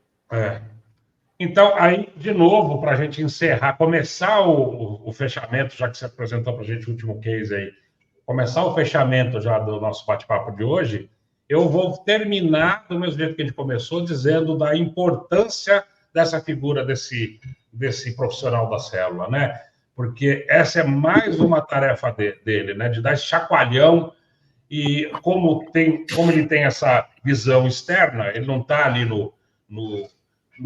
Então, aí, de novo, para a gente encerrar, começar o fechamento, já que você apresentou para a gente o último case aí, começar o fechamento já do nosso bate-papo de hoje, eu vou terminar do mesmo jeito que a gente começou, dizendo da importância dessa figura, desse profissional da célula, né? Porque essa é mais uma tarefa dele, né? De dar esse chacoalhão e como ele tem essa visão externa, ele não está ali no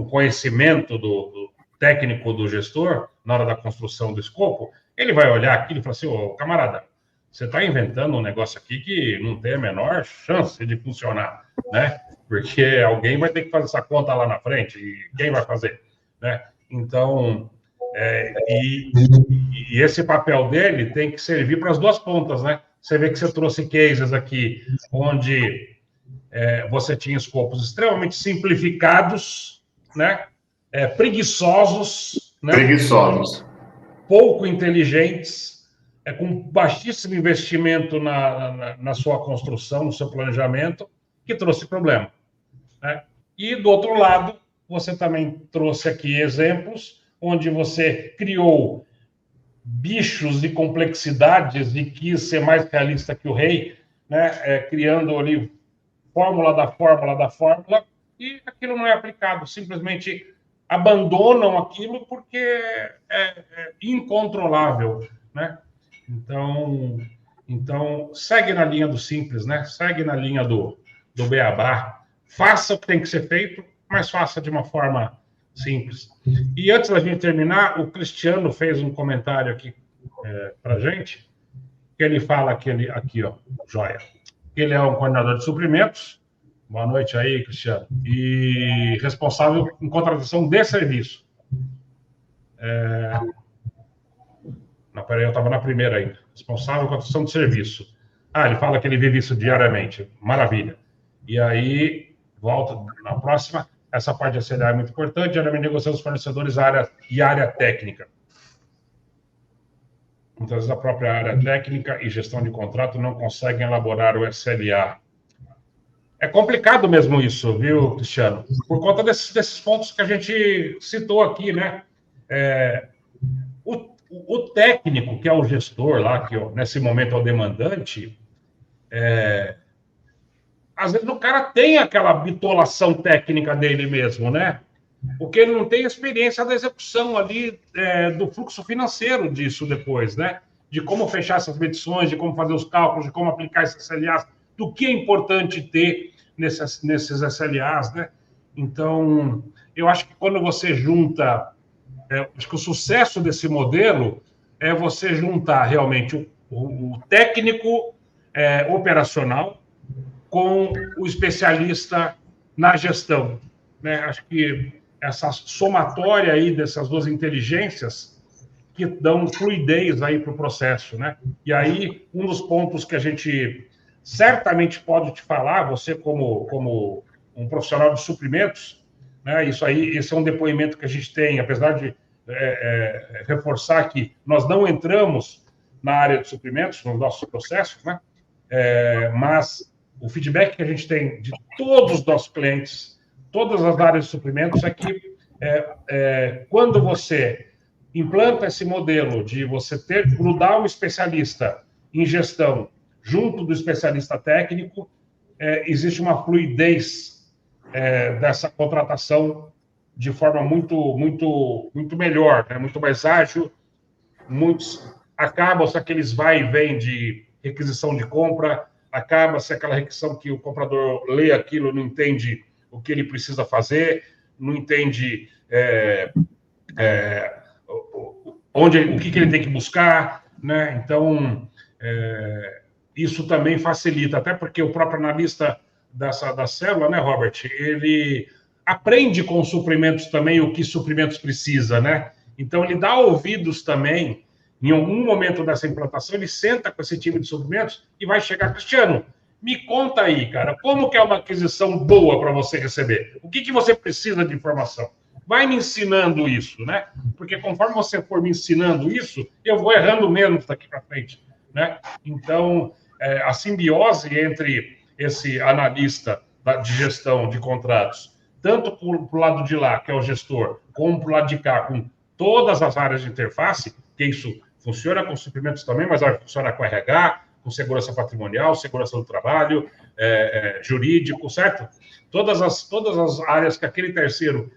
conhecimento do técnico do gestor, na hora da construção do escopo, ele vai olhar aquilo e falar assim, ô, camarada, você está inventando um negócio aqui que não tem a menor chance de funcionar, né? Porque alguém vai ter que fazer essa conta lá na frente, e quem vai fazer, né? Então, e esse papel dele tem que servir para as duas pontas, né? Você vê que você trouxe cases aqui onde você tinha escopos extremamente simplificados, né? Preguiçosos, né? Pouco inteligentes, com baixíssimo investimento na sua construção, no seu planejamento, que trouxe problema, né? E, do outro lado, você também trouxe aqui exemplos onde você criou bichos de complexidades e quis ser mais realista que o rei, né? Criando ali fórmula da fórmula, e aquilo não é aplicado, simplesmente abandonam aquilo porque é incontrolável, né? Então, segue na linha do simples, né? Segue na linha do beabá. Faça o que tem que ser feito, mas faça de uma forma simples. E antes da gente terminar, o Cristiano fez um comentário aqui para a gente, que ele fala que ele, aqui, ó, joia, ele é um coordenador de suprimentos. Boa noite aí, Cristiano. E responsável em contratação de serviço. Não, peraí, eu estava na primeira ainda. Responsável em contratação de serviço. Ele fala que ele vive isso diariamente. Maravilha. E aí, volta na próxima. Essa parte de SLA é muito importante. Geralmente negociando os fornecedores e área técnica. Muitas vezes a própria área técnica e gestão de contrato não conseguem elaborar o SLA. É complicado mesmo isso, viu, Cristiano? Por conta desses pontos que a gente citou aqui, né? O técnico, que é o gestor lá, que nesse momento é o demandante, às vezes o cara tem aquela bitolação técnica dele mesmo, né? Porque ele não tem experiência da execução ali do fluxo financeiro disso depois, né? De como fechar essas medições, de como fazer os cálculos, de como aplicar esses SLAs, do que é importante ter nesses SLAs, né? Então, eu acho que quando você junta... acho que o sucesso desse modelo é você juntar realmente o técnico operacional com o especialista na gestão, né? Acho que essa somatória aí dessas duas inteligências que dão fluidez aí para o processo, né? E aí, um dos pontos que a gente certamente pode te falar, você como um profissional de suprimentos, né? Esse é um depoimento que a gente tem, apesar de reforçar que nós não entramos na área de suprimentos, nos nossos processos, né? Mas o feedback que a gente tem de todos os nossos clientes, todas as áreas de suprimentos, é que quando você implanta esse modelo de você grudar um especialista em gestão junto do especialista técnico, existe uma fluidez dessa contratação de forma muito melhor, né? Muito mais ágil. Acaba-se aqueles vai e vem de requisição de compra, acaba-se aquela requisição que o comprador lê aquilo, não entende o que ele precisa fazer, não entende o que ele tem que buscar, né? Então, isso também facilita, até porque o próprio analista da célula, né, Robert, ele aprende com os suprimentos também o que suprimentos precisa, né? Então, ele dá ouvidos também, em algum momento dessa implantação, ele senta com esse time de suprimentos e vai chegar, Cristiano, me conta aí, cara, como que é uma aquisição boa para você receber? O que você precisa de informação? Vai me ensinando isso, né? Porque conforme você for me ensinando isso, eu vou errando menos daqui para frente, né? Então, a simbiose entre esse analista de gestão de contratos, tanto para o lado de lá, que é o gestor, como para o lado de cá, com todas as áreas de interface, que isso funciona com suprimentos também, mas vai funcionar com RH, com segurança patrimonial, segurança do trabalho, jurídico, certo? Todas as áreas que aquele terceiro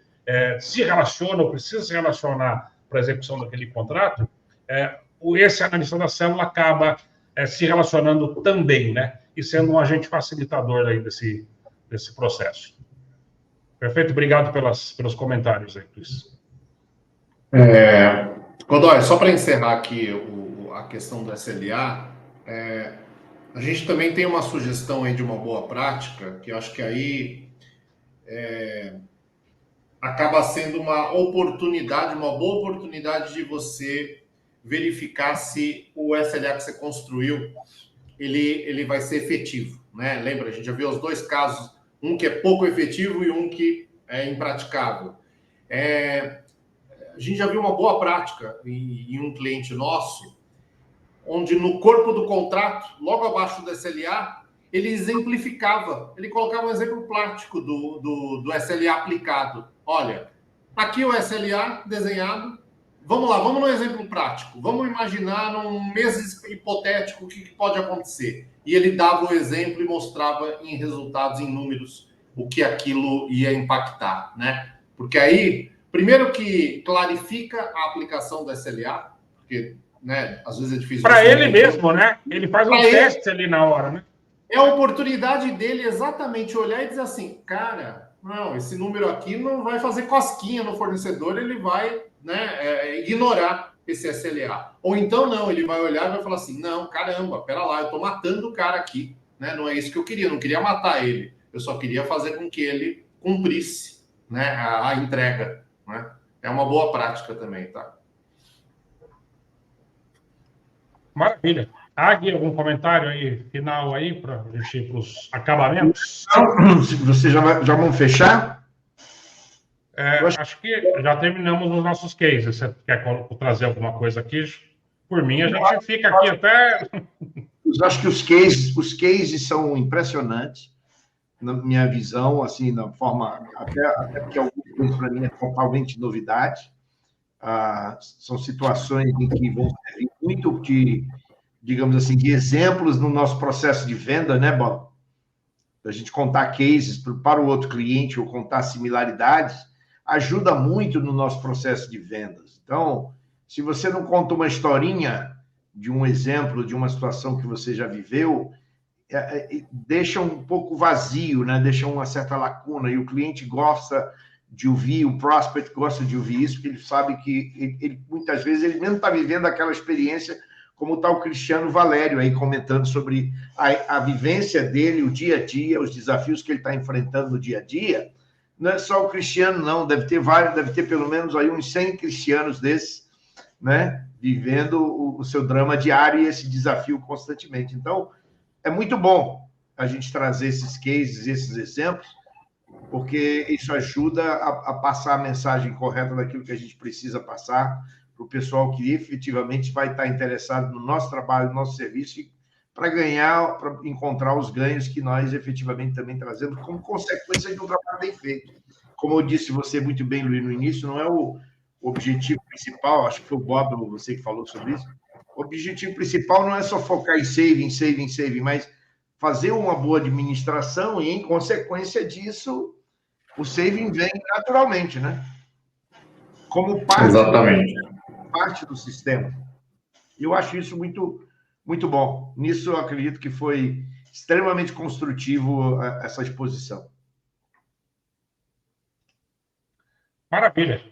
se relaciona ou precisa se relacionar para a execução daquele contrato, esse analista da célula acaba se relacionando também, né? E sendo um agente facilitador aí desse processo. Perfeito? Obrigado pelos comentários aí, Cris. Godoy, só para encerrar aqui a questão do SLA, a gente também tem uma sugestão aí de uma boa prática, que eu acho que aí acaba sendo uma boa oportunidade de você verificar se o SLA que você construiu, ele vai ser efetivo, né? Lembra, a gente já viu os dois casos, um que é pouco efetivo e um que é impraticável. A gente já viu uma boa prática em um cliente nosso, onde no corpo do contrato, logo abaixo do SLA, ele exemplificava, ele colocava um exemplo prático do SLA aplicado. Olha, aqui o SLA desenhado, vamos lá, vamos no exemplo prático, vamos imaginar num mês hipotético o que pode acontecer. E ele dava o exemplo e mostrava em resultados, em números, o que aquilo ia impactar, né? Porque aí, primeiro que clarifica a aplicação do SLA, porque, né, às vezes é difícil... Para ele mesmo, né? Ele faz um teste ali na hora, né? É a oportunidade dele exatamente olhar e dizer assim, cara, não, esse número aqui não vai fazer cosquinha no fornecedor, ele vai, né, ignorar esse SLA. Ou então não, ele vai olhar e vai falar assim, não, caramba, pera lá, eu tô matando o cara aqui, né? Não é isso que eu queria, não queria matar ele, eu só queria fazer com que ele cumprisse, né, a entrega, né? É uma boa prática também, tá? Maravilha. Agui, algum comentário aí, final aí, para a gente ir para os acabamentos? Vocês já vão fechar? Acho que já terminamos os nossos cases. Você quer trazer alguma coisa aqui? Por mim, a gente fica aqui até... Eu acho que os cases são impressionantes, na minha visão, assim, na forma... Até porque algumas coisas, para mim, é totalmente novidade. São situações em que vão servir muito de, digamos assim, de exemplos no nosso processo de venda, né, Bob? A gente contar cases para o outro cliente ou contar similaridades, ajuda muito no nosso processo de vendas. Então, se você não conta uma historinha de um exemplo, de uma situação que você já viveu, deixa um pouco vazio, né? Deixa uma certa lacuna, e o cliente gosta de ouvir, o prospect gosta de ouvir isso, porque ele sabe que ele muitas vezes ele mesmo está vivendo aquela experiência, como está o Cristiano Valério aí comentando sobre a vivência dele, o dia a dia, os desafios que ele está enfrentando no dia a dia. Não é só o Cristiano, não, deve ter pelo menos aí uns 100 cristianos desses, né, vivendo o seu drama diário e esse desafio constantemente. Então, é muito bom a gente trazer esses cases, esses exemplos, porque isso ajuda a passar a mensagem correta daquilo que a gente precisa passar para o pessoal que efetivamente vai estar interessado no nosso trabalho, no nosso serviço, para ganhar, para encontrar os ganhos que nós efetivamente também trazemos como consequência de um trabalho bem feito. Como eu disse você muito bem, Luiz, no início, não é o objetivo principal, acho que foi o Bob, você que falou sobre isso, o objetivo principal não é só focar em saving, mas fazer uma boa administração e, em consequência disso, o saving vem naturalmente, né? Como parte do sistema. Eu acho isso muito, muito bom. Nisso, eu acredito que foi extremamente construtivo essa exposição. Maravilha.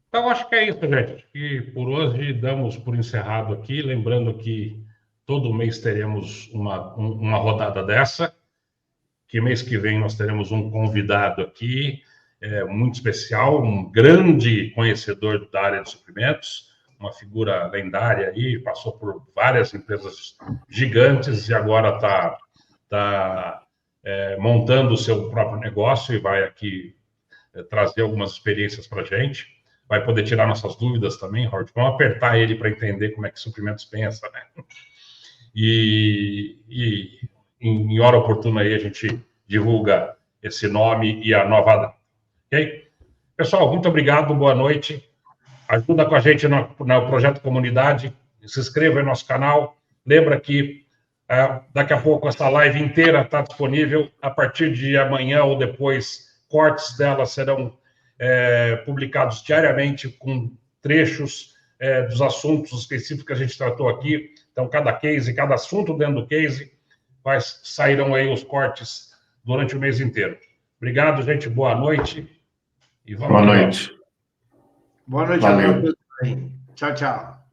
Então, acho que é isso, gente. E por hoje damos por encerrado aqui, lembrando que todo mês teremos uma rodada dessa, que mês que vem nós teremos um convidado aqui, muito especial, um grande conhecedor da área de suprimentos, uma figura lendária aí, passou por várias empresas gigantes e agora está montando o seu próprio negócio e vai aqui trazer algumas experiências para a gente. Vai poder tirar nossas dúvidas também, Howard. Vamos apertar ele para entender como é que suprimentos pensa, né? E em hora oportuna aí a gente divulga esse nome e a nova data. Ok? Pessoal, muito obrigado, boa noite. Ajuda com a gente no Projeto Comunidade, se inscreva no nosso canal. Lembra que daqui a pouco essa live inteira está disponível. A partir de amanhã ou depois, cortes dela serão publicados diariamente com trechos dos assuntos específicos que a gente tratou aqui. Então, cada case, cada assunto dentro do case, sairão aí os cortes durante o mês inteiro. Obrigado, gente. Boa noite. E vamos Boa noite. Boa noite Valeu. a todos. Tchau, tchau.